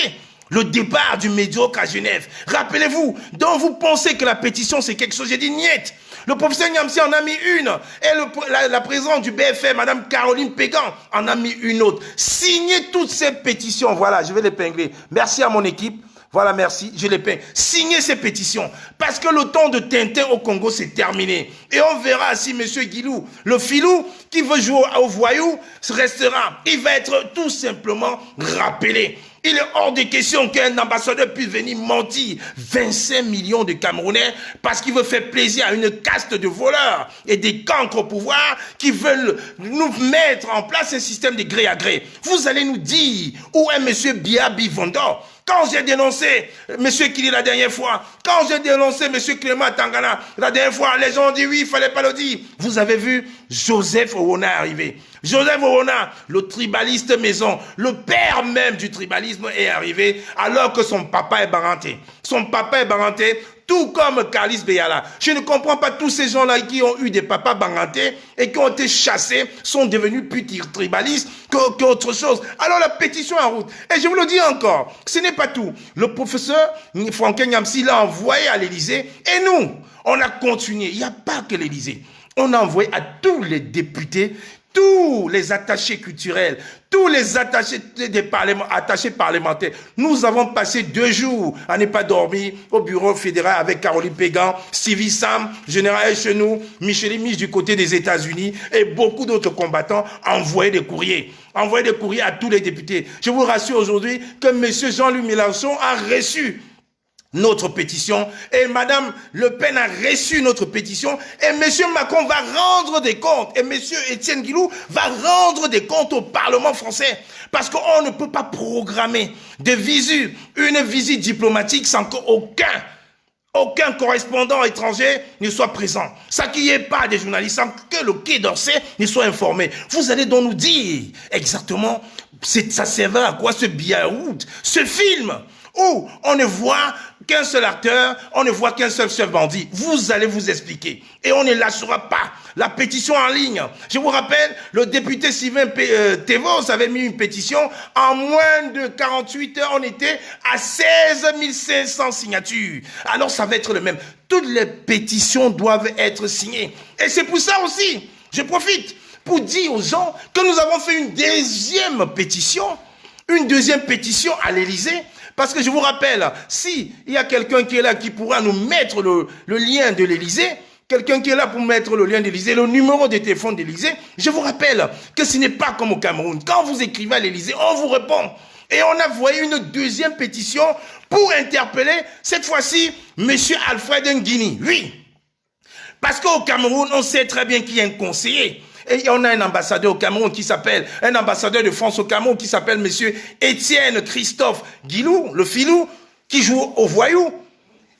B: le départ du médiocre à Genève. Rappelez-vous, donc vous pensez que la pétition c'est quelque chose, j'ai dit niet. Le professeur Nyamsi en a mis une et la présidente du BFM, Madame Caroline Pégan, en a mis une autre. Signez toutes ces pétitions, voilà, je vais l'épingler. Merci à mon équipe. Voilà, merci, je les paie. Signez ces pétitions, parce que le temps de Tintin au Congo, c'est terminé. Et on verra si M. Guilou, le filou, qui veut jouer au voyou, restera. Il va être tout simplement rappelé. Il est hors de question qu'un ambassadeur puisse venir mentir 25 millions de Camerounais parce qu'il veut faire plaisir à une caste de voleurs et des cancres au pouvoir qui veulent nous mettre en place un système de gré à gré. Vous allez nous dire où est M. Biabi Vondor? Quand j'ai dénoncé M. Kili la dernière fois, quand j'ai dénoncé M. Clément Tangana la dernière fois, les gens ont dit oui, il fallait pas le dire. Vous avez vu Joseph Owona arriver. Joseph Owona, le tribaliste maison, le père même du tribalisme est arrivé alors que son papa est baranté. Son papa est baranté, tout comme Carlis Beyala. Je ne comprends pas tous ces gens-là qui ont eu des papas barantés et qui ont été chassés, sont devenus plus tribalistes qu'autre chose. Alors la pétition en route. Et je vous le dis encore, ce n'est pas tout. Le professeur Franck Nyamsi l'a envoyé à l'Élysée et nous, on a continué. Il n'y a pas que l'Élysée. On a envoyé à tous les députés, tous les attachés culturels, tous les attachés parlementaires. Nous avons passé 2 jours à ne pas dormir au bureau fédéral avec Caroline Pégan, Stevie Sam, Général Echenou, Michel Mich du côté des États-Unis et beaucoup d'autres combattants envoyaient des courriers. Envoyer des courriers à tous les députés. Je vous rassure aujourd'hui que M. Jean-Luc Mélenchon a reçu notre pétition et Madame Le Pen a reçu notre pétition et M. Macron va rendre des comptes et M. Étienne Guilou va rendre des comptes au Parlement français parce qu'on ne peut pas programmer de visu, une visite diplomatique sans qu'aucun correspondant étranger ne soit présent, sans qu'il n'y ait pas de journalistes, sans que le Quai d'Orsay ne soit informé. Vous allez donc nous dire exactement ça servait à quoi ce Biaoud, ce film où on ne voit qu'un seul acteur, on ne voit qu'un seul chef bandit. Vous allez vous expliquer. Et on ne lâchera pas. La pétition en ligne. Je vous rappelle, le député Sylvain Thévos avait mis une pétition. En moins de 48 heures, on était à 16 500 signatures. Alors ça va être le même. Toutes les pétitions doivent être signées. Et c'est pour ça aussi, je profite pour dire aux gens que nous avons fait une deuxième pétition à l'Élysée. Parce que je vous rappelle, si il y a quelqu'un qui est là qui pourra nous mettre le lien de l'Élysée, quelqu'un qui est là pour mettre le lien de l'Élysée, le numéro de téléphone de l'Élysée, je vous rappelle que ce n'est pas comme au Cameroun. Quand vous écrivez à l'Élysée, on vous répond. Et on a envoyé une deuxième pétition pour interpeller, cette fois-ci, M. Alfred Nguini. Oui. Parce qu'au Cameroun, on sait très bien qu'il y a un conseiller. Et on a un ambassadeur au Cameroun un ambassadeur de France au Cameroun qui s'appelle monsieur Étienne Christophe Guilou, le filou. qui joue au voyou,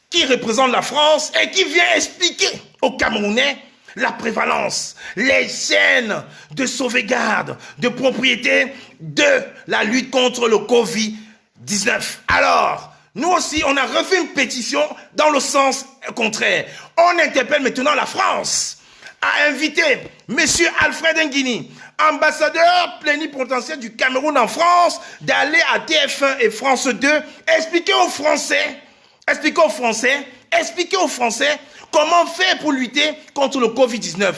B: qui représente la France et qui vient expliquer aux Camerounais la prévalence, les chaînes de sauvegarde, de propriété de la lutte contre le Covid-19. Alors, nous aussi, on a refait une pétition dans le sens contraire. On interpelle maintenant la France à inviter M. Alfred Nguini, ambassadeur plénipotentiaire du Cameroun en France, d'aller à TF1 et France 2, expliquer aux Français comment faire pour lutter contre le Covid-19.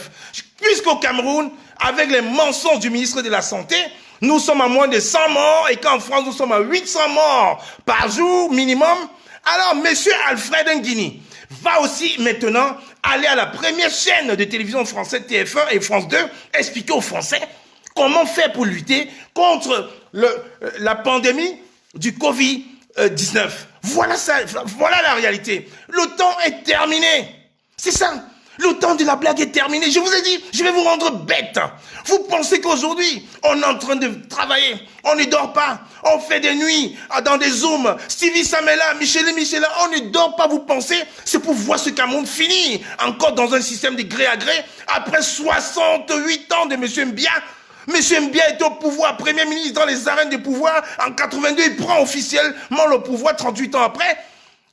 B: Puisqu'au Cameroun, avec les mensonges du ministre de la Santé, nous sommes à moins de 100 morts et qu'en France, nous sommes à 800 morts par jour minimum. Alors, M. Alfred Nguini va aussi maintenant aller à la première chaîne de télévision française TF1 et France 2, expliquer aux Français comment faire pour lutter contre la pandémie du Covid-19. Voilà la réalité. Le temps est terminé. C'est ça. Le temps de la blague est terminé. Je vous ai dit, je vais vous rendre bête. Vous pensez qu'aujourd'hui, on est en train de travailler, on ne dort pas, on fait des nuits dans des zooms, Stevie Samela, Michela, on ne dort pas, vous pensez, c'est pour voir ce Cameroun finir encore dans un système de gré à gré, après 68 ans de M. Mbia. M. Mbia est au pouvoir, Premier ministre dans les arènes de pouvoir, en 82, il prend officiellement le pouvoir 38 ans après.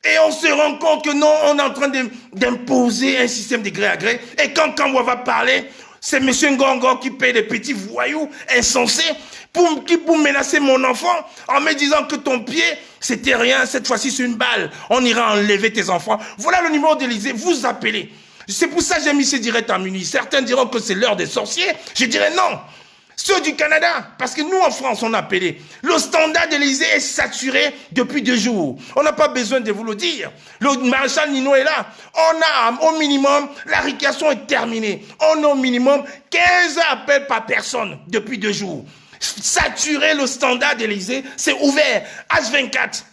B: Et on se rend compte que non, on est en train d'imposer un système de gré à gré. Et quand on va parler, c'est M. Ngongo qui paye des petits voyous insensés pour menacer mon enfant en me disant que ton pied, c'était rien, cette fois-ci c'est une balle. On ira enlever tes enfants. Voilà le numéro d'Élysée, vous appelez. C'est pour ça que j'ai mis ces directs en minuit. Certains diront que c'est l'heure des sorciers. Je dirais non. Ceux du Canada, parce que nous en France, on a appelé. Le standard d'Élysée est saturé depuis 2 jours. On n'a pas besoin de vous le dire. Le maréchal Nino est là. On a au minimum, la récréation est terminée. On a au minimum 15 appels par personne depuis 2 jours. Saturer le standard d'Élysée, c'est ouvert. H24.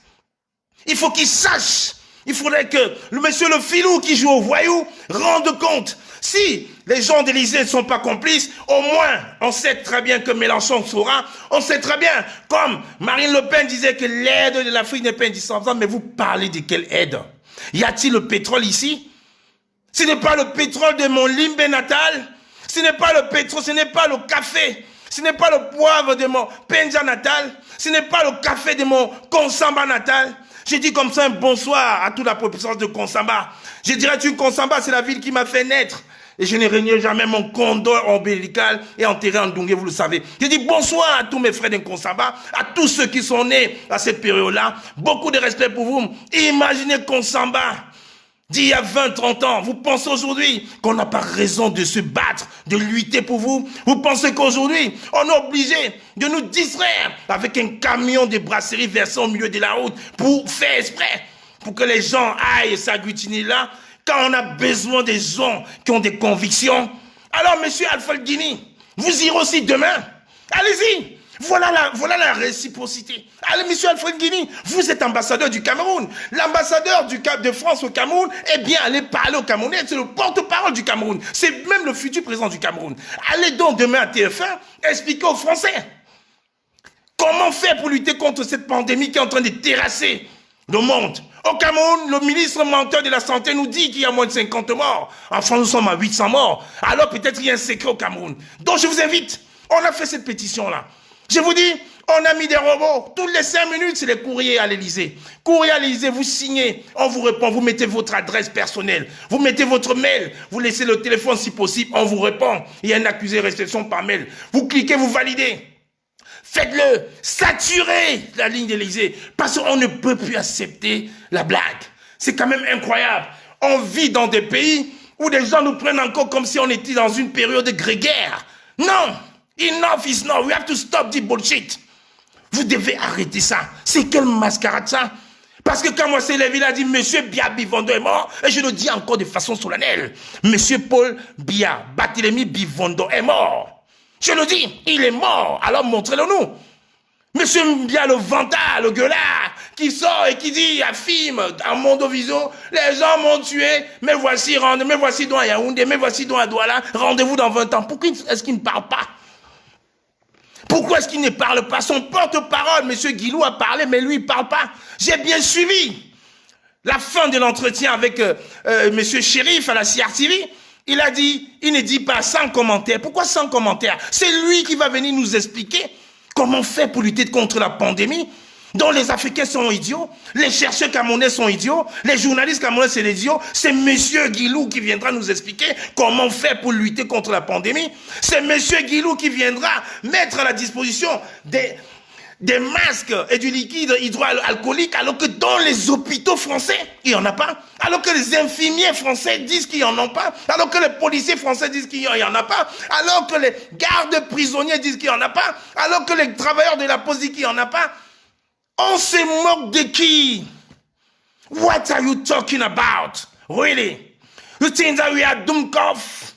B: Il faut qu'il sache. Il faudrait que le monsieur Le Filou qui joue au voyou rende compte. Si les gens d'Élysée ne sont pas complices, au moins, on sait très bien que Mélenchon saura, on sait très bien, comme Marine Le Pen disait que l'aide de l'Afrique n'est pas indispensable, mais vous parlez de quelle aide? Y a-t-il le pétrole ici? Ce n'est pas le pétrole de mon Limbe natal, ce n'est pas le pétrole, ce n'est pas le café, ce n'est pas le poivre de mon Penja natal, ce n'est pas le café de mon Konsamba natal. J'ai dit comme ça un bonsoir à toute la population de Konsamba. Je dirais que Konsamba, c'est la ville qui m'a fait naître. Et je n'ai régné jamais mon condor ombilical et enterré en Dungé, vous le savez. J'ai dit bonsoir à tous mes frères de Konsamba, à tous ceux qui sont nés à cette période-là. Beaucoup de respect pour vous. Imaginez Konsamba d'il y a 20-30 ans. Vous pensez aujourd'hui qu'on n'a pas raison de se battre, de lutter pour vous? Vous pensez qu'aujourd'hui, on est obligé de nous distraire avec un camion de brasserie versé au milieu de la route pour faire exprès, pour que les gens aillent s'agglutiner là, quand on a besoin des gens qui ont des convictions? Alors, monsieur Alfred Nguini, vous irez aussi demain. Allez-y. Voilà la réciprocité. Allez, monsieur Alfred Nguini, vous êtes ambassadeur du Cameroun. L'ambassadeur de France au Cameroun est bien allé parler au Camerounais. C'est le porte-parole du Cameroun. C'est même le futur président du Cameroun. Allez donc demain à TF1 expliquer aux Français comment faire pour lutter contre cette pandémie qui est en train de terrasser le monde. Au Cameroun, le ministre menteur de la Santé nous dit qu'il y a moins de 50 morts. En France, nous sommes à 800 morts. Alors peut-être qu'il y a un secret au Cameroun. Donc je vous invite, on a fait cette pétition-là. Je vous dis, on a mis des robots. Toutes les 5 minutes, c'est les courriers à l'Élysée. Courrier à l'Élysée, vous signez, on vous répond, vous mettez votre adresse personnelle, vous mettez votre mail, vous laissez le téléphone si possible, on vous répond. Il y a un accusé de réception par mail. Vous cliquez, vous validez. Faites-le, saturez la ligne d'Élysée, parce qu'on ne peut plus accepter la blague. C'est quand même incroyable. On vit dans des pays où des gens nous prennent encore comme si on était dans une période grégaire. Non, enough is enough, we have to stop this bullshit. Vous devez arrêter ça. C'est quelle mascarade ça? Parce que quand moi c'est levé, il a dit, monsieur Bia Bivondo est mort, et je le dis encore de façon solennelle, monsieur Paul Bia Barthélemy Bivondo est mort. Je le dis, il est mort, alors montrez-le nous. Monsieur Mbia, le vantard, le gueulard, qui sort et qui dit à film, à Mondoviso, les gens m'ont tué, mais voici dans Yaoundé, mais voici dans Douala, rendez-vous dans 20 ans. Pourquoi est-ce qu'il ne parle pas? Pourquoi est-ce qu'il ne parle pas? Son porte-parole, M. Guilou, a parlé, mais lui, il ne parle pas. J'ai bien suivi la fin de l'entretien avec M. Chérif à la CRTV. Il a dit, il ne dit pas sans commentaire. Pourquoi sans commentaire? C'est lui qui va venir nous expliquer comment on fait pour lutter contre la pandémie, dont les Africains sont idiots, les chercheurs camerounais sont idiots, les journalistes camerounais c'est des idiots. C'est M. Guilou qui viendra nous expliquer comment on fait pour lutter contre la pandémie. C'est M. Guilou qui viendra mettre à la disposition des masques et du liquide hydroalcoolique, alors que dans les hôpitaux français, il n'y en a pas. Alors que les infirmiers français disent qu'il n'y en a pas. Alors que les policiers français disent qu'il n'y en a pas. Alors que les gardes prisonniers disent qu'il n'y en a pas. Alors que les travailleurs de la poste disent qu'il n'y en a pas. On se moque de qui? What are you talking about? Really? You think that we are Dumkov?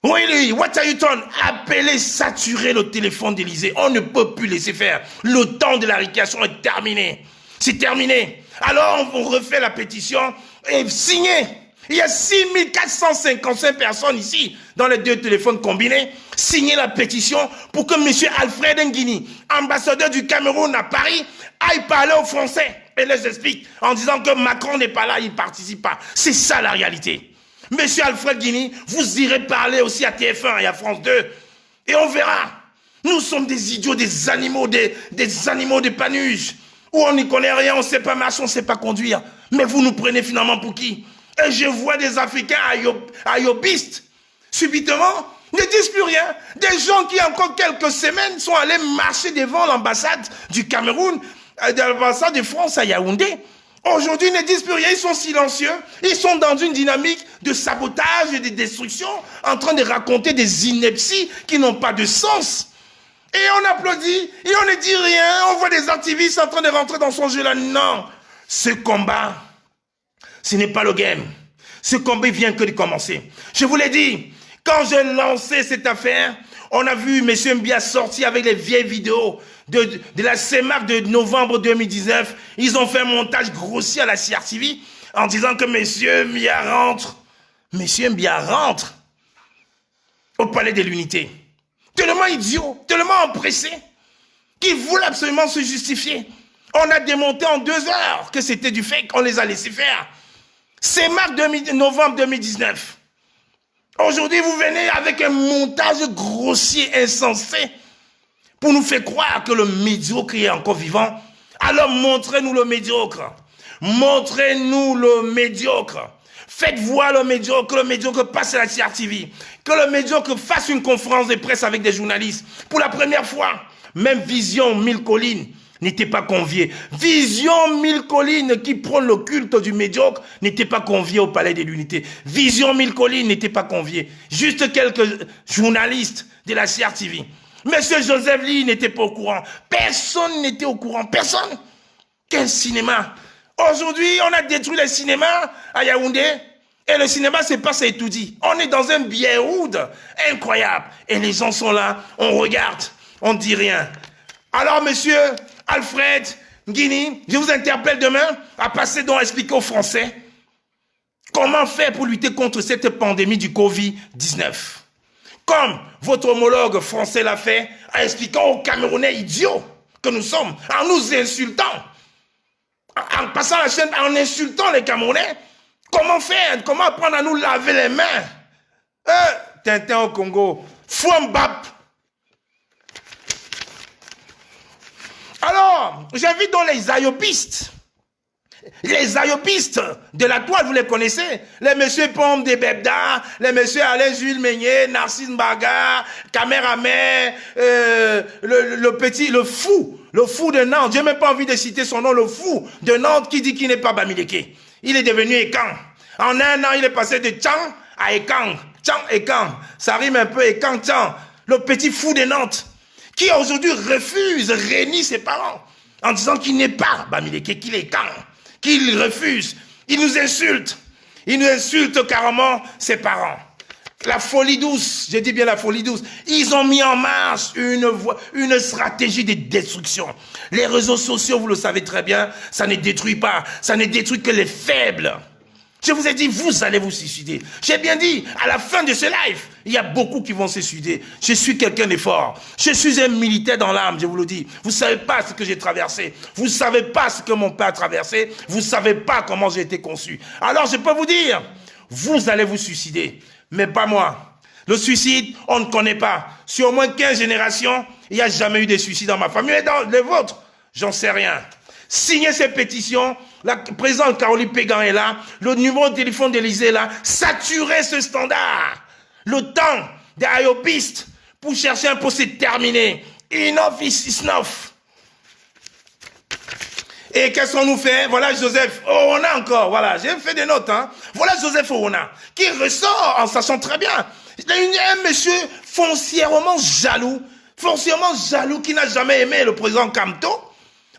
B: Really? What are you doing? Appelez, saturer le téléphone d'Élysée. On ne peut plus laisser faire. Le temps de la récréation est terminé. C'est terminé. Alors on refait la pétition et signez. Il y a 6455 personnes ici, dans les 2 téléphones combinés. Signez la pétition pour que M. Alfred Nguini, ambassadeur du Cameroun à Paris, aille parler aux Français. Et les explique en disant que Macron n'est pas là, il ne participe pas. C'est ça la réalité. Monsieur Alfred Nguini, vous irez parler aussi à TF1 et à France 2. Et on verra. Nous sommes des idiots, des animaux, des animaux de panuge. Où on n'y connaît rien, on ne sait pas marcher, on ne sait pas conduire. Mais vous nous prenez finalement pour qui? Et je vois des Africains ayobistes, subitement, ne disent plus rien. Des gens qui, encore quelques semaines, sont allés marcher devant l'ambassade du Cameroun, de l'ambassade de France à Yaoundé. Aujourd'hui, ils ne disent plus rien, ils sont silencieux. Ils sont dans une dynamique de sabotage et de destruction, en train de raconter des inepties qui n'ont pas de sens. Et on applaudit, et on ne dit rien. On voit des activistes en train de rentrer dans son jeu là. Non, ce combat, ce n'est pas le game. Ce combat vient que de commencer. Je vous l'ai dit, quand j'ai lancé cette affaire, on a vu M. Mbia sortir avec les vieilles vidéos de la CEMAC de novembre 2019. Ils ont fait un montage grossier à la CRTV en disant que M. Mbia rentre. M. Mbia rentre au palais de l'unité. Tellement idiot, tellement empressé, qu'il voulait absolument se justifier. On a démonté en 2 heures que c'était du fake, on les a laissés faire. CEMAC novembre 2019. Aujourd'hui, vous venez avec un montage grossier, insensé, pour nous faire croire que le médiocre est encore vivant. Alors montrez-nous le médiocre. Montrez-nous le médiocre. Faites voir le médiocre passe à la CRTV. Que le médiocre fasse une conférence de presse avec des journalistes. Pour la première fois, même Vision 1000 collines n'était pas convié. Vision 1000 collines qui prône le culte du médiocre n'était pas convié au palais de l'unité. Vision 1000 collines n'était pas convié. Juste quelques journalistes de la CRTV. Monsieur Joseph Lee n'était pas au courant. Personne n'était au courant. Personne. Quel cinéma? Aujourd'hui, on a détruit le cinéma à Yaoundé. Et le cinéma, c'est pas ça et tout dit. On est dans un Biéhoud incroyable. Et les gens sont là, on regarde, on ne dit rien. Alors, monsieur Alfred Nguini, je vous interpelle demain à passer donc à expliquer aux Français comment faire pour lutter contre cette pandémie du Covid-19. Comme votre homologue français l'a fait, en expliquant aux Camerounais idiots que nous sommes, en nous insultant, en passant la chaîne, en insultant les Camerounais. Comment faire? Comment apprendre à nous laver les mains? Tintin au Congo. Fouambap. Alors, j'invite donc les ayopistes. Les ayopistes de la toile, vous les connaissez? Les messieurs Pombe de Bebda, les messieurs Alain Jules Meignet, Narcisse Mbaga, Kameraman, le fou de Nantes. J'ai même pas envie de citer son nom, le fou de Nantes qui dit qu'il n'est pas Bamileke. Il est devenu Ekang. En 1 an, il est passé de Tchang à Ekang. Tchang, Ekang. Ça rime un peu Ekang, Tchang. Le petit fou de Nantes qui aujourd'hui refuse, renie ses parents en disant qu'il n'est pas Bamileke, qu'il est Ekang. Qu'il refuse. Il nous insulte. Il nous insulte carrément ses parents. La folie douce, je dis bien la folie douce. Ils ont mis en marche une stratégie de destruction. Les réseaux sociaux, vous le savez très bien, ça ne détruit pas. Ça ne détruit que les faibles. Je vous ai dit, vous allez vous suicider. J'ai bien dit, à la fin de ce live, il y a beaucoup qui vont se suicider. Je suis quelqu'un de fort. Je suis un militaire dans l'âme, je vous le dis. Vous ne savez pas ce que j'ai traversé. Vous ne savez pas ce que mon père a traversé. Vous ne savez pas comment j'ai été conçu. Alors je peux vous dire, vous allez vous suicider, mais pas moi. Le suicide, on ne connaît pas. Sur au moins 15 générations, il n'y a jamais eu de suicide dans ma famille. Mais dans les vôtres, j'en sais rien. Signez ces pétitions. La présidente Caroline Pégan est là. Le numéro de téléphone d'Élysée est là. Saturez ce standard. Le temps des ayopistes pour chercher un poste est terminé. Enough is enough. Et qu'est-ce qu'on nous fait? Voilà Joseph Orona encore. Voilà, j'ai fait des notes. Hein. Voilà Joseph Orona qui ressort en sachant très bien. Il y a un monsieur foncièrement jaloux qui n'a jamais aimé le président Kamto.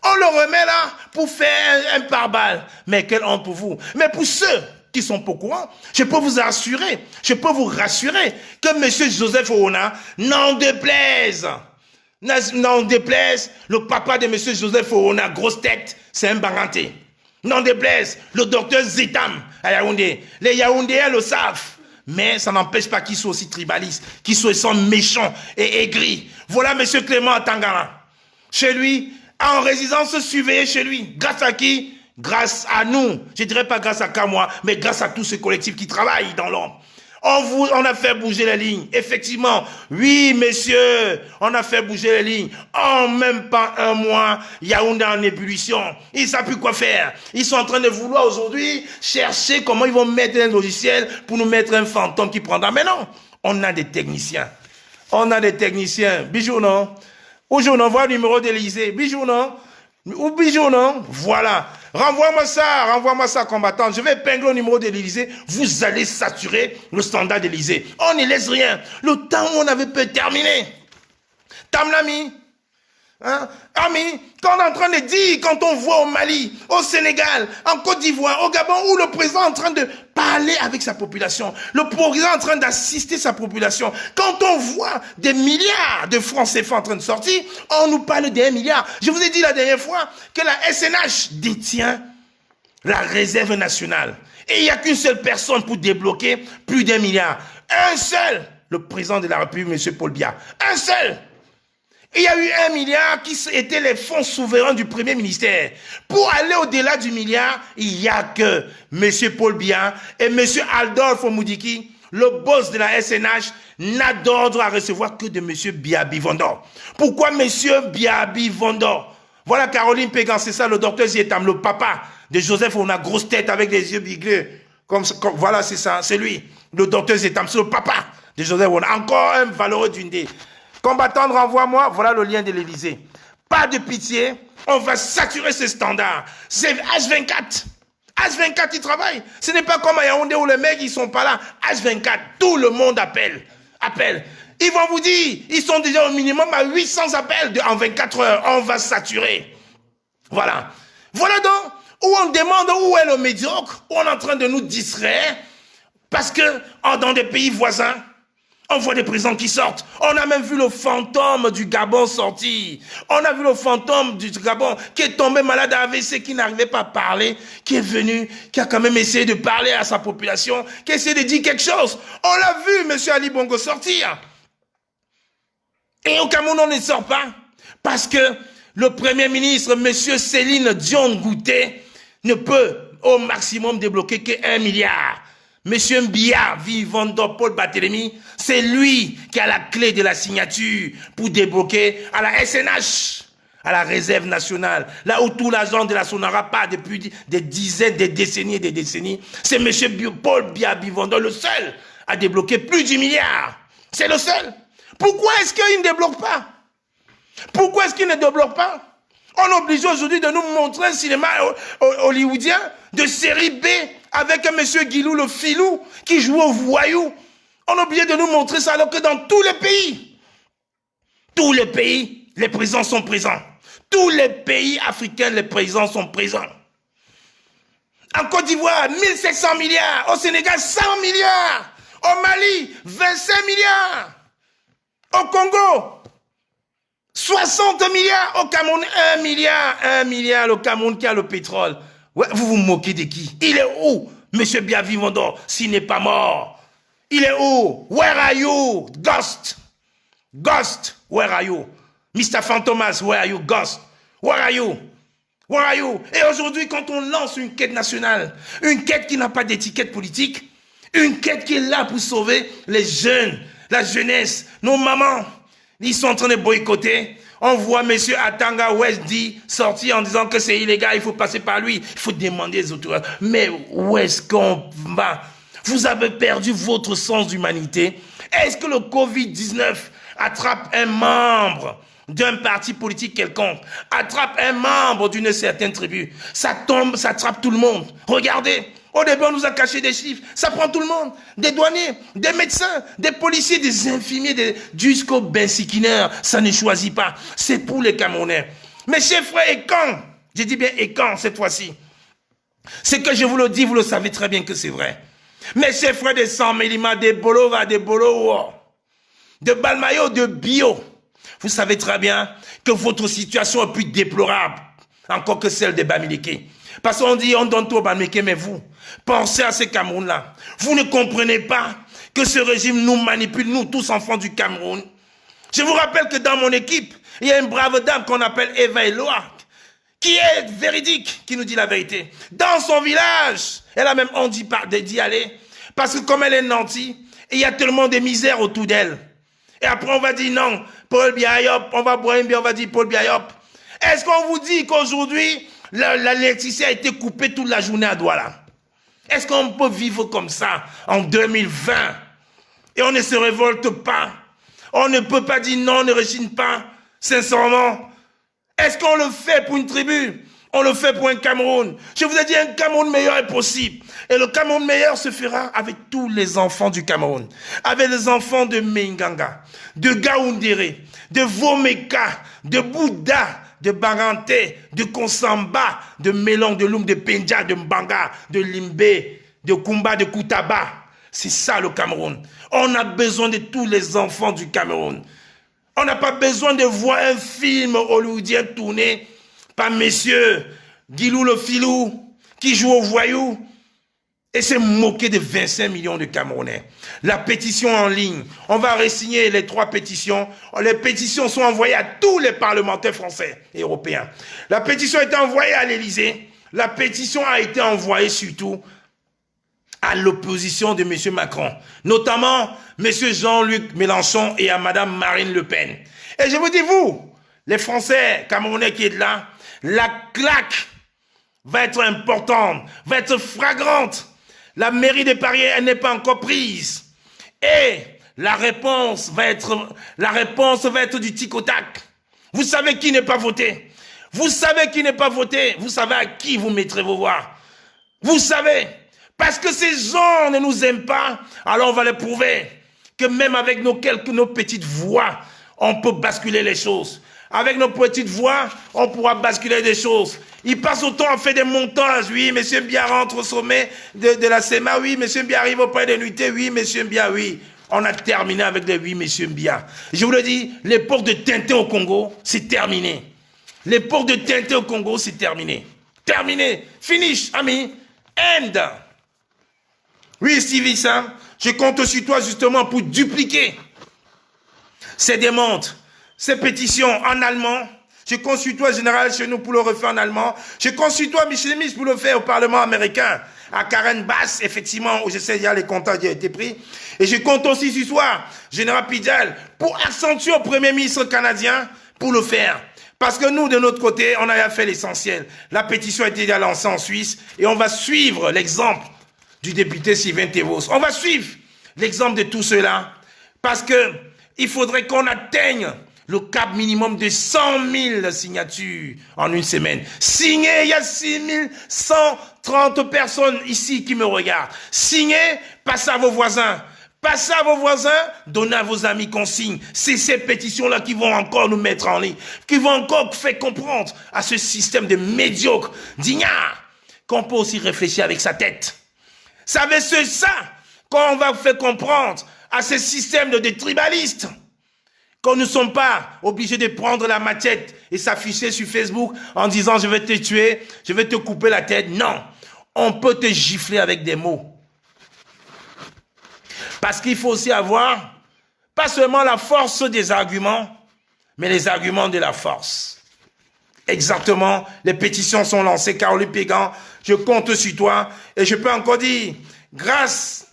B: On le remet là pour faire un pare-balles. Mais quelle honte pour vous. Mais pour ceux qui sont pas au courant, je peux vous rassurer que M. Joseph Orona, n'en déplaise, le papa de M. Joseph Orona, grosse tête, c'est un baranté. N'en déplaise, le docteur Zitam à Yaoundé. Les Yaoundéens le savent. Mais ça n'empêche pas qu'ils soient aussi tribalistes, qu'ils soient méchants et aigris. Voilà M. Clément Tangara. Chez lui, en résidence surveillée chez lui. Grâce à qui? Grâce à nous. Je ne dirais pas grâce à moi, mais grâce à tous ces collectifs qui travaillent dans l'ombre. On a fait bouger les lignes. Effectivement, oui, messieurs, on a fait bouger les lignes. En même pas un mois, Yaoundé en ébullition. Ils ne savent plus quoi faire. Ils sont en train de vouloir aujourd'hui chercher comment ils vont mettre un logiciel pour nous mettre un fantôme qui prendra. Mais non, on a des techniciens. Bijou, non? Aujourd'hui, on envoie le numéro d'Élysée. Bijou, non? Ou bijou, non? Voilà. Renvoie-moi ça, combattant. Je vais épingler au numéro de l'Élysée. Vous allez saturer le standard d'Élysée. On ne laisse rien. Le temps où on avait pu terminer. Tamlami. Hein? Ami, quand on est en train de dire, quand on voit au Mali, au Sénégal, en Côte d'Ivoire, au Gabon, où le président est en train de parler avec sa population, le président est en train d'assister sa population, quand on voit des milliards de francs CFA en train de sortir, on nous parle des 1 milliard. Je vous ai dit la dernière fois que la SNH détient la réserve nationale. Et il n'y a qu'une seule personne pour débloquer plus d'1 milliard. Un seul, le président de la République, M. Paul Biya. Un seul. Il y a eu 1 milliard qui étaient les fonds souverains du Premier ministère. Pour aller au-delà du milliard, il n'y a que M. Paul Biya et M. Adolphe Moudiki, le boss de la SNH, n'a d'ordre à recevoir que de M. Biabi Vondor. Pourquoi M. Biabi Vondor? Voilà Caroline Pégan, c'est ça, le docteur Zietam, le papa de Joseph, on a grosse tête avec des yeux bigleux. Voilà, c'est ça, c'est lui. Le docteur Zietam, c'est le papa de Joseph, on a encore un valeureux d'une dé. Combattant, renvoie-moi, voilà le lien de l'Élysée. Pas de pitié, on va saturer ce standard. C'est H24. H24, ils travaillent. Ce n'est pas comme à Yaoundé où les mecs, ils sont pas là. H24, tout le monde appelle. Ils vont vous dire, ils sont déjà au minimum à 800 appels en 24 heures. On va saturer. Voilà. Voilà donc où on demande où est le médiocre, où on est en train de nous distraire. Parce que dans des pays voisins, on voit des présidents qui sortent. On a même vu le fantôme du Gabon sortir. On a vu le fantôme du Gabon qui est tombé malade à AVC, qui n'arrivait pas à parler, qui est venu, qui a quand même essayé de parler à sa population, qui a essayé de dire quelque chose. On l'a vu, M. Ali Bongo, sortir. Et au Cameroun, on ne sort pas. Parce que le Premier ministre, M. Céline Dion Gouté, ne peut au maximum débloquer que 1 milliard. Monsieur Biya, Vivando, Paul Barthélemy, c'est lui qui a la clé de la signature pour débloquer à la SNH, à la réserve nationale, là où tout l'argent de la Sonara part depuis des dizaines, des décennies et des décennies. C'est monsieur Paul Biya Vivando, le seul à débloquer plus d'1 milliard. C'est le seul. Pourquoi est-ce qu'il ne débloque pas? Pourquoi est-ce qu'il ne débloque pas? On est obligé aujourd'hui de nous montrer un cinéma hollywoodien de série B avec un monsieur Guilou, le filou, qui joue au voyou. On est obligé de nous montrer ça alors que dans tous les pays, les présidents sont présents. Tous les pays africains, les présidents sont présents. En Côte d'Ivoire, 1700 milliards. Au Sénégal, 100 milliards. Au Mali, 25 milliards. Au Congo, 60 milliards. Au Cameroun, 1 milliard. 1 milliard, le Cameroun qui a le pétrole. Ouais, vous vous moquez de qui? Il est où? Monsieur Bia Vivondo, s'il n'est pas mort? Il est où? Where are you? Ghost. Ghost, where are you? Mr. Fantomas, where are you? Ghost, where are you? Where are you? Et aujourd'hui, quand on lance une quête nationale, une quête qui n'a pas d'étiquette politique, une quête qui est là pour sauver les jeunes, la jeunesse, nos mamans, ils sont en train de boycotter. On voit M. Atanga Westdi sortir en disant que c'est illégal, il faut passer par lui, il faut demander aux autorités. Mais où est-ce qu'on va? Vous avez perdu votre sens d'humanité. Est-ce que le Covid-19 attrape un membre d'un parti politique quelconque, attrape un membre d'une certaine tribu? Ça tombe, ça attrape tout le monde. Regardez, au début on nous a caché des chiffres, ça prend tout le monde, des douaniers, des médecins, des policiers, des infirmiers, jusqu'aux bensikineurs, ça ne choisit pas, c'est pour les Camerounais. Mes chers frères, et quand, je dis bien et quand cette fois-ci, c'est que je vous le dis, vous le savez très bien que c'est vrai. Mes chers frères de San Mélima, des Bolova, des Bolowo, de Balmayo, de Bio, vous savez très bien que votre situation est plus déplorable encore que celle des Bamileke. Parce qu'on dit, on donne tout aux Bamileke, mais vous, pensez à ces Cameroun-là. Vous ne comprenez pas que ce régime nous manipule, nous tous enfants du Cameroun. Je vous rappelle que dans mon équipe, il y a une brave dame qu'on appelle Eva Eloa, qui est véridique, qui nous dit la vérité. Dans son village, elle a même honte d'y aller, parce que comme elle est nantie, il y a tellement de misère autour d'elle. Et après on va dire non, Paul Biayop, on va boire un bien, on va dire Paul Biayop. Est-ce qu'on vous dit qu'aujourd'hui, l'électricité a été coupée toute la journée à Douala? Est-ce qu'on peut vivre comme ça en 2020? Et on ne se révolte pas? On ne peut pas dire non, on ne rechigne pas, sincèrement? Est-ce qu'on le fait pour une tribu? On le fait pour un Cameroun. Je vous ai dit, un Cameroun meilleur est possible. Et le Cameroun meilleur se fera avec tous les enfants du Cameroun. Avec les enfants de Menganga, de Gaoundéré, de Vomeka, de Bouddha, de Baranté, de Konsamba, de Melong, de Loum, de Pendja, de Mbanga, de Limbe, de Kumba, de Koutaba. C'est ça le Cameroun. On a besoin de tous les enfants du Cameroun. On n'a pas besoin de voir un film hollywoodien tourné par monsieur Guilou le Filou qui joue au voyou et s'est moqué de 25 millions de Camerounais. La pétition en ligne, on va re-signer les 3 pétitions. Les pétitions sont envoyées à tous les parlementaires français et européens. La pétition a été envoyée à l'Élysée. La pétition a été envoyée surtout à l'opposition de M. Macron, notamment M. Jean-Luc Mélenchon et à Mme Marine Le Pen. Et je vous dis, vous, les Français Camerounais qui êtes là, la claque va être importante, va être flagrante. La mairie de Paris, elle n'est pas encore prise. Et la réponse va être du tic au tac. Vous savez qui n'est pas voté. Vous savez qui n'est pas voté. Vous savez à qui vous mettrez vos voix. Vous savez. Parce que ces gens ne nous aiment pas, alors on va les prouver que même avec nos petites voix, on peut basculer les choses. Avec nos petites voix, on pourra basculer des choses. Ils passent autant à faire des montages. Oui, M. Mbia rentre au sommet de la SEMA. Oui, M. Mbia arrive auprès des nuitées. Oui, M. Mbia, oui. On a terminé avec les oui, M. Mbia. Je vous le dis, l'époque de Tintin au Congo, c'est terminé. L'époque de Tintin au Congo, c'est terminé. Terminé. Finish, ami. End. Oui, Stevie, ça, je compte sur toi justement pour dupliquer ces demandes, ces pétitions en allemand. Je compte sur toi, général, chez nous, pour le refaire en allemand. Je compte sur toi, Michel Miss, pour le faire au Parlement américain, à Karen Bass, effectivement, où je sais, il y a les contacts qui ont été pris. Et je compte aussi sur toi, général Pidal, pour accentuer au Premier ministre canadien, pour le faire. Parce que nous, de notre côté, on a fait l'essentiel. La pétition a été déjà lancée en Suisse, et on va suivre l'exemple du député Sylvain Thévos. On va suivre l'exemple de tout cela parce que il faudrait qu'on atteigne le cap minimum de 100 000 signatures en une semaine. Signez, il y a 6130 personnes ici qui me regardent. Signez, passez à vos voisins. Passez à vos voisins, donnez à vos amis qu'on signe. C'est ces pétitions-là qui vont encore nous mettre en ligne, qui vont encore faire comprendre à ce système de médiocre, d'ignare, qu'on peut aussi réfléchir avec sa tête. Savez, c'est ça qu'on va faire comprendre à ce système de tribalistes. Qu'on ne sommes pas obligés de prendre la machette et s'afficher sur Facebook en disant je vais te tuer, je vais te couper la tête. Non. on peut te gifler avec des mots. Parce qu'il faut aussi avoir, pas seulement la force des arguments, mais les arguments de la force. Exactement, les pétitions sont lancées. Caroline Pégan, je compte sur toi. Et je peux encore dire, grâce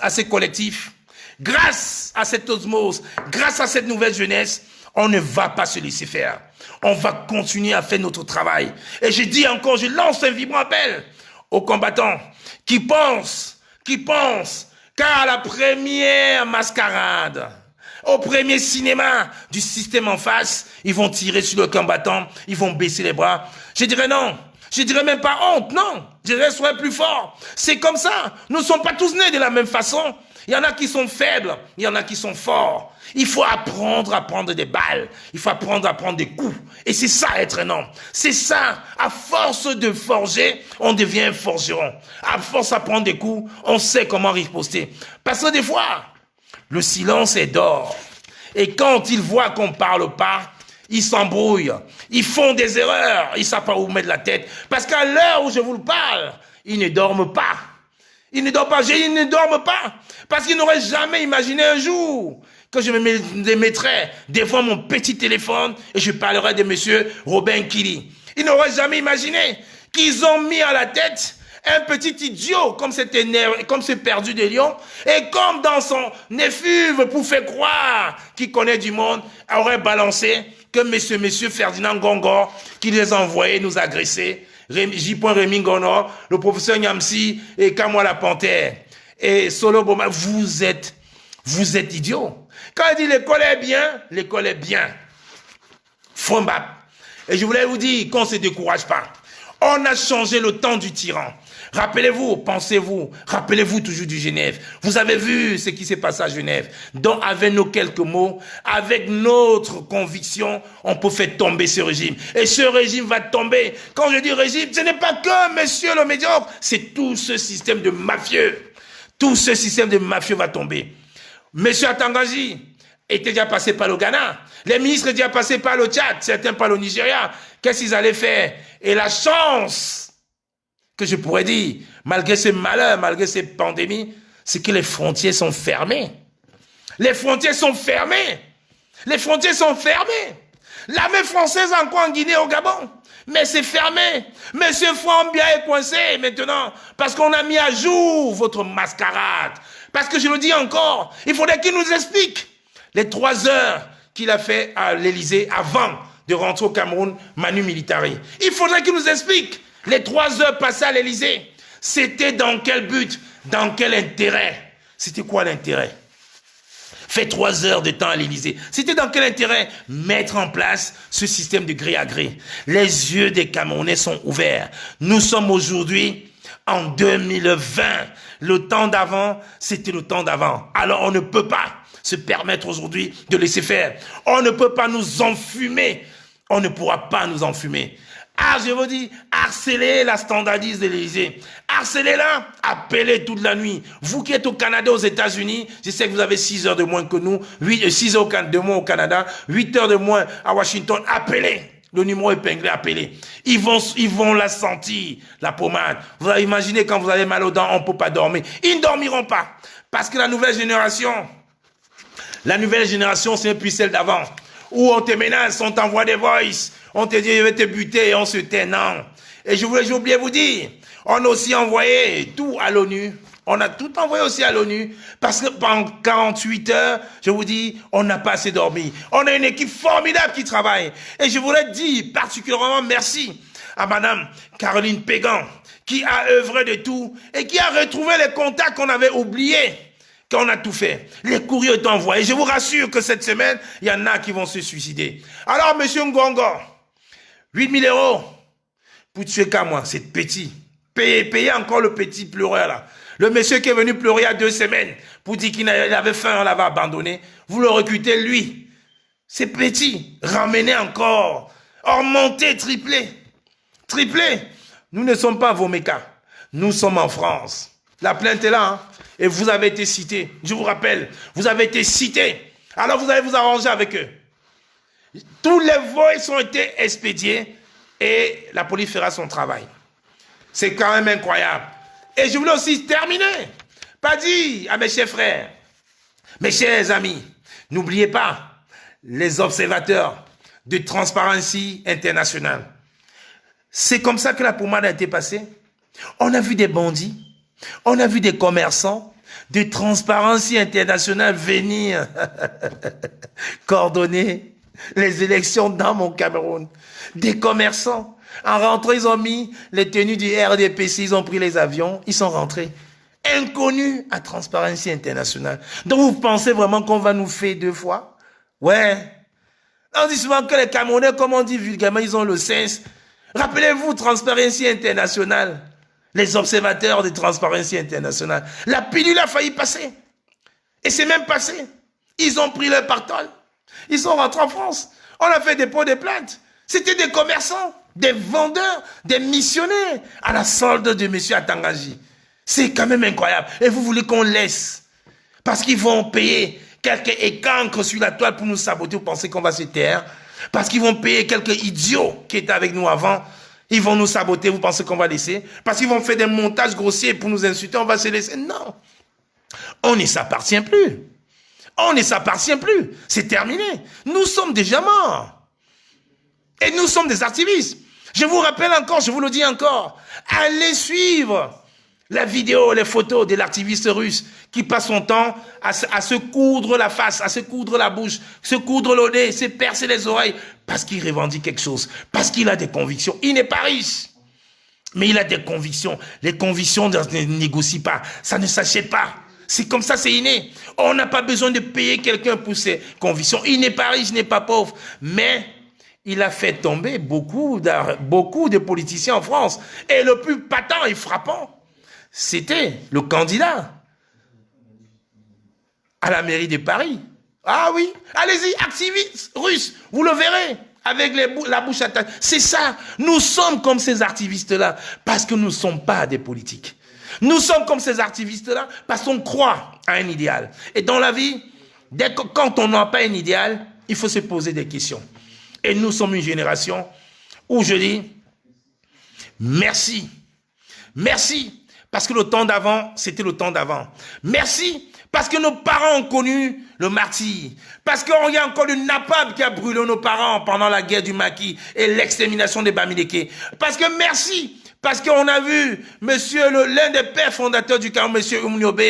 B: à ces collectifs, grâce à cette osmose, grâce à cette nouvelle jeunesse, on ne va pas se laisser faire. On va continuer à faire notre travail. Et je dis encore, je lance un vibrant appel aux combattants qui pensent qu'à la première mascarade, au premier cinéma du système en face, ils vont tirer sur le combattant, ils vont baisser les bras. Je dirais non. Je dirais même pas honte, non. Je dirais soyez plus fort. C'est comme ça. Nous ne sommes pas tous nés de la même façon. Il y en a qui sont faibles, il y en a qui sont forts. Il faut apprendre à prendre des balles. Il faut apprendre à prendre des coups. Et c'est ça être un homme. C'est ça. À force de forger, on devient un forgeron. À force à prendre des coups, on sait comment riposter. Parce que des fois, le silence est d'or. Et quand ils voient qu'on parle pas, ils s'embrouillent. Ils font des erreurs. Ils ne savent pas où mettre la tête. Parce qu'à l'heure où je vous le parle, ils ne dorment pas. Ils ne dorment pas. Ils ne dorment pas. Parce qu'ils n'auraient jamais imaginé un jour que je me mettrais devant mon petit téléphone et je parlerais de monsieur Robin Kili. Ils n'auraient jamais imaginé qu'ils ont mis à la tête un petit idiot comme ce perdu de Lyon et comme dans son effuve pour faire croire qu'il connaît du monde, aurait balancé que monsieur Ferdinand Gongor qui les a envoyés nous agresser, J. Rémi Gonor, le professeur Nyamsi et Kamoa la Panthère et Solo Boma, vous êtes idiots. Quand il dit l'école est bien. Fombap. Et je voulais vous dire qu'on ne se décourage pas. On a changé le temps du tyran. Rappelez-vous, pensez-vous, rappelez-vous toujours du Genève. Vous avez vu ce qui s'est passé à Genève. Donc, avec nos quelques mots, avec notre conviction, on peut faire tomber ce régime. Et ce régime va tomber. Quand je dis régime, ce n'est pas que monsieur le médiocre, c'est tout ce système de mafieux. Tout ce système de mafieux va tomber. Monsieur Atangaji était déjà passé par le Ghana. Les ministres étaient déjà passés par le Tchad, certains par le Nigeria. Qu'est-ce qu'ils allaient faire? Et la chance que je pourrais dire, malgré ces malheurs, malgré ces pandémies, c'est que les frontières sont fermées. Les frontières sont fermées. Les frontières sont fermées. L'armée française encore en Guinée, au Gabon. Mais c'est fermé. Monsieur Fouambia est coincé maintenant parce qu'on a mis à jour votre mascarade. Parce que je le dis encore, il faudrait qu'il nous explique les 3 heures qu'il a fait à l'Élysée avant de rentrer au Cameroun, Manu Militari. Il faudrait qu'il nous explique les 3 heures passées à l'Élysée. C'était dans quel but? Dans quel intérêt? C'était quoi l'intérêt? Fait 3 heures de temps à l'Élysée. C'était dans quel intérêt? Mettre en place ce système de gré à gré. Les yeux des Camerounais sont ouverts. Nous sommes aujourd'hui en 2020. Le temps d'avant, c'était le temps d'avant. Alors on ne peut pas se permettre aujourd'hui de laisser faire. On ne peut pas nous enfumer. On ne pourra pas nous enfumer. Ah, je vous dis, harcelez la standardise de l'Élysée. Harcelez-la, appelez toute la nuit. Vous qui êtes au Canada, aux États-Unis, je sais que vous avez 6 heures de moins que nous, 6 heures de moins au Canada, 8 heures de moins à Washington. Appelez. Le numéro épinglé, appelez. Ils vont la sentir, la pommade. Vous avez imaginé quand vous avez mal aux dents, on ne peut pas dormir. Ils ne dormiront pas. Parce que la nouvelle génération, c'est plus celle d'avant. Où on te menace, on t'envoie des voices, on te dit je vais te buter et on se tait, non. Et j'ai oublié de vous dire, on a aussi envoyé tout à l'ONU. On a tout envoyé aussi à l'ONU parce que pendant 48 heures, je vous dis, on n'a pas assez dormi. On a une équipe formidable qui travaille. Et je voulais dire particulièrement merci à madame Caroline Pégan qui a œuvré de tout et qui a retrouvé les contacts qu'on avait oubliés. Qu'on a tout fait. Les courriers sont envoyés. Je vous rassure que cette semaine, il y en a qui vont se suicider. Alors, monsieur Ngongo, 8 000 € pour tuer qu'à moi, c'est petit. Payez encore le petit pleureur là. Le monsieur qui est venu pleurer il y a 2 semaines pour dire qu'il avait faim, on l'avait abandonné. Vous le recrutez, lui. C'est petit. Ramenez encore. Augmentez, triplez. Triplez. Nous ne sommes pas à Vomeka. Nous sommes en France. La plainte est là, hein? Et vous avez été cité. Je vous rappelle, vous avez été cité. Alors vous allez vous arranger avec eux. Tous les voices ont été expédiés et la police fera son travail. C'est quand même incroyable. Et je voulais aussi terminer par dire à mes chers frères, mes chers amis, n'oubliez pas les observateurs de Transparency International. C'est comme ça que la pommade a été passée. On a vu des bandits, on a vu des commerçants de Transparency International venir coordonner les élections dans mon Cameroun. Des commerçants. En rentrant, ils ont mis les tenues du RDPC, ils ont pris les avions, ils sont rentrés. Inconnus à Transparency International. Donc vous pensez vraiment qu'on va nous faire 2 fois? Ouais. On dit souvent que les Camerounais, comme on dit vulgairement, ils ont le sens. Rappelez-vous Transparency International, les observateurs de Transparency International. La pilule a failli passer. Et c'est même passé. Ils ont pris leur partol. Ils sont rentrés en France. On a fait dépôt de plaintes. C'était des commerçants, des vendeurs, des missionnaires à la solde de M. Atangaji. C'est quand même incroyable. Et vous voulez qu'on laisse? Parce qu'ils vont payer quelques écancres sur la toile pour nous saboter. Vous pensez qu'on va se taire? Parce qu'ils vont payer quelques idiots qui étaient avec nous avant. Ils vont nous saboter. Vous pensez qu'on va laisser? Parce qu'ils vont faire des montages grossiers pour nous insulter. On va se laisser? Non. On ne s'appartient plus. On ne s'appartient plus. C'est terminé. Nous sommes déjà morts. Et nous sommes des activistes. Je vous rappelle encore, je vous le dis encore, allez suivre la vidéo, les photos de l'activiste russe qui passe son temps à se coudre la face, à se coudre la bouche, se coudre le nez, se percer les oreilles, parce qu'il revendique quelque chose, parce qu'il a des convictions. Il n'est pas riche, mais il a des convictions. Les convictions ne négocient pas, ça ne s'achète pas. C'est comme ça, c'est inné. On n'a pas besoin de payer quelqu'un pour ses convictions. Il n'est pas riche, il n'est pas pauvre, mais il a fait tomber beaucoup de politiciens en France. Et le plus patent et frappant, c'était le candidat à la mairie de Paris. Ah oui, allez-y, activistes russes, vous le verrez, avec la bouche attaquée. C'est ça, nous sommes comme ces activistes-là, parce que nous ne sommes pas des politiques. Nous sommes comme ces activistes-là, parce qu'on croit à un idéal. Et dans la vie, quand on n'a pas un idéal, il faut se poser des questions. Et nous sommes une génération où je dis, merci, merci, parce que le temps d'avant, c'était le temps d'avant. Merci, parce que nos parents ont connu le martyre. Parce qu'il y a encore le napalm qui a brûlé nos parents pendant la guerre du Maquis et l'extermination des Bamileke. Parce que merci, parce qu'on a vu l'un des pères fondateurs du Cameroun, monsieur Oumniobe,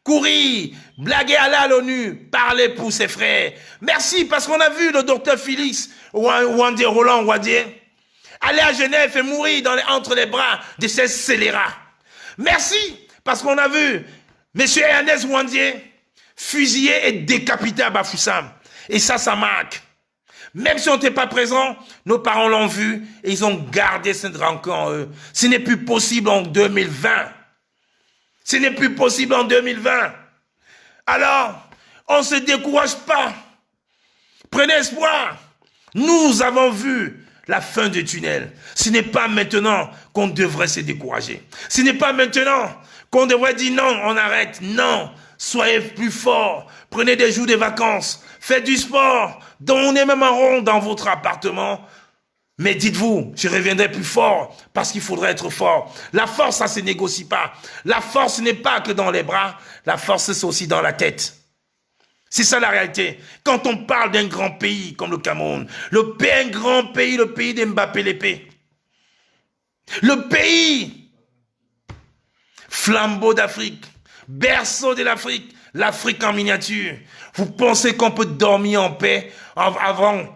B: courir, blaguer à l'ONU, parler pour ses frères. Merci, parce qu'on a vu le docteur Félix Roland Ouadier aller à Genève et mourir entre les bras de ces scélérats. Merci, parce qu'on a vu M. Ernest Ouadier fusillé et décapité à Bafoussam. Et ça marque. Même si on n'était pas présent, nos parents l'ont vu et ils ont gardé cette rancœur en eux. Ce n'est plus possible en 2020. Ce n'est plus possible en 2020. Alors, on ne se décourage pas. Prenez espoir. Nous avons vu la fin du tunnel. Ce n'est pas maintenant qu'on devrait se décourager. Ce n'est pas maintenant qu'on devrait dire non, on arrête. Non, soyez plus forts. Prenez des jours de vacances. Faites du sport. Donnez même un rond dans votre appartement. Mais dites-vous, je reviendrai plus fort parce qu'il faudrait être fort. La force, ça ne se négocie pas. La force n'est pas que dans les bras. La force, c'est aussi dans la tête. C'est ça la réalité. Quand on parle d'un grand pays comme le Cameroun, un grand pays, le pays d'Mbappé l'épée, le pays flambeau d'Afrique, berceau de l'Afrique, l'Afrique en miniature. Vous pensez qu'on peut dormir en paix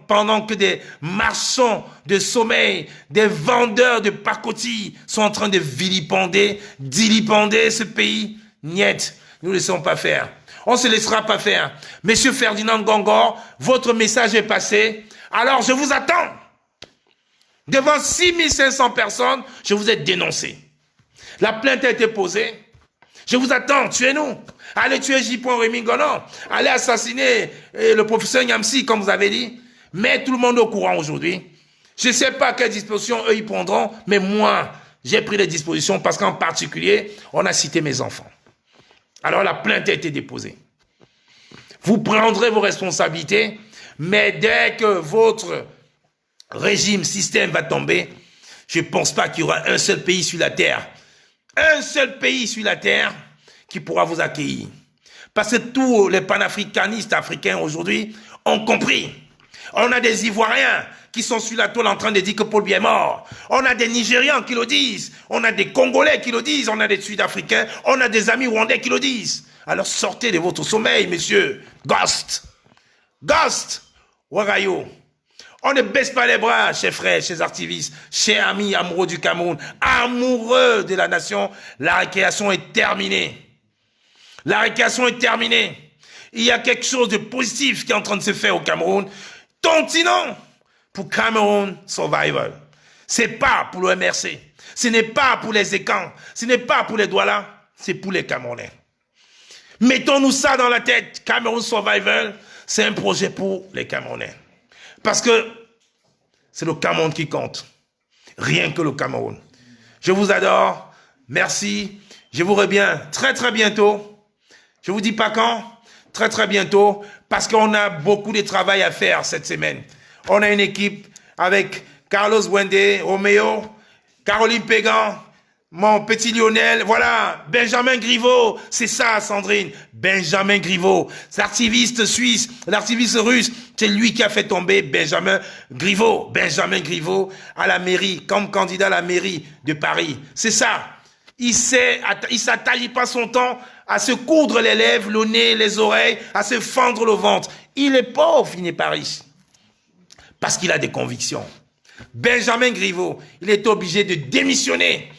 B: pendant que des marchands de sommeil, des vendeurs de pacotilles sont en train de vilipender ce pays? Niet, nous ne laissons pas faire. On ne se laissera pas faire. Monsieur Ferdinand Ngongor, votre message est passé. Alors, je vous attends. Devant 6500 personnes, je vous ai dénoncé. La plainte a été posée. Je vous attends, tuez-nous. Allez tuer J. Rémi Gonon. Allez assassiner le professeur Nyamsi, comme vous avez dit. Mais tout le monde est au courant aujourd'hui. Je ne sais pas quelles dispositions eux ils prendront, mais moi, j'ai pris les dispositions parce qu'en particulier, on a cité mes enfants. Alors la plainte a été déposée. Vous prendrez vos responsabilités, mais dès que votre régime, système va tomber, Je ne pense pas qu'il y aura un seul pays sur la terre, un seul pays sur la terre qui pourra vous accueillir. Parce que tous les panafricanistes africains aujourd'hui ont compris. On a des Ivoiriens qui sont sur la toile en train de dire que Paul Biya est mort. On a des Nigérians qui le disent. On a des Congolais qui le disent. On a des Sud-Africains. On a des amis rwandais qui le disent. Alors sortez de votre sommeil, monsieur. Ghost. Ghost. Wagayo. On ne baisse pas les bras, chers frères, chers activistes, chers amis amoureux du Cameroun, amoureux de la nation. La récréation est terminée. La récréation est terminée. Il y a quelque chose de positif qui est en train de se faire au Cameroun. Tontino pour Cameroun Survival. C'est pas pour le MRC. Ce n'est pas pour les Écans. Ce n'est pas pour les Douala. C'est pour les Camerounais. Mettons-nous ça dans la tête. Cameroun Survival, c'est un projet pour les Camerounais. Parce que c'est le Cameroun qui compte. Rien que le Cameroun. Je vous adore. Merci. Je vous reviens très très bientôt. Je vous dis pas quand. Très très bientôt. Parce qu'on a beaucoup de travail à faire cette semaine. On a une équipe avec Carlos Wende, Romeo, Caroline Pégan, mon petit Lionel, voilà, Benjamin Griveaux, c'est ça Sandrine, Benjamin Griveaux, l'artiviste suisse, l'artiviste russe, c'est lui qui a fait tomber Benjamin Griveaux à la mairie, comme candidat à la mairie de Paris, c'est ça. Il s'attache pas son temps à se coudre les lèvres, le nez, les oreilles, à se fendre le ventre. Il est pauvre, il n'est pas riche. Parce qu'il a des convictions. Benjamin Griveaux, il est obligé de démissionner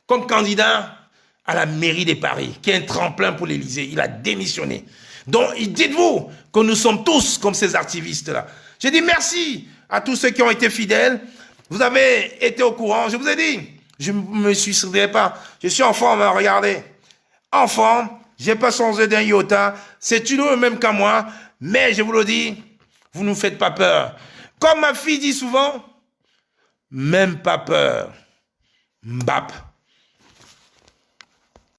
B: comme candidat à la mairie de Paris, qui est un tremplin pour l'Élysée. Il a démissionné. Donc, dites-vous que nous sommes tous comme ces activistes-là. J'ai dit merci à tous ceux qui ont été fidèles. Vous avez été au courant. Je vous ai dit, je ne me suiciderai pas. Je suis en forme, regardez. En forme, je n'ai pas changé d'un iota. C'est toujours le même qu'à moi. Mais je vous le dis, vous ne nous faites pas peur. Comme ma fille dit souvent, même pas peur. Mbap.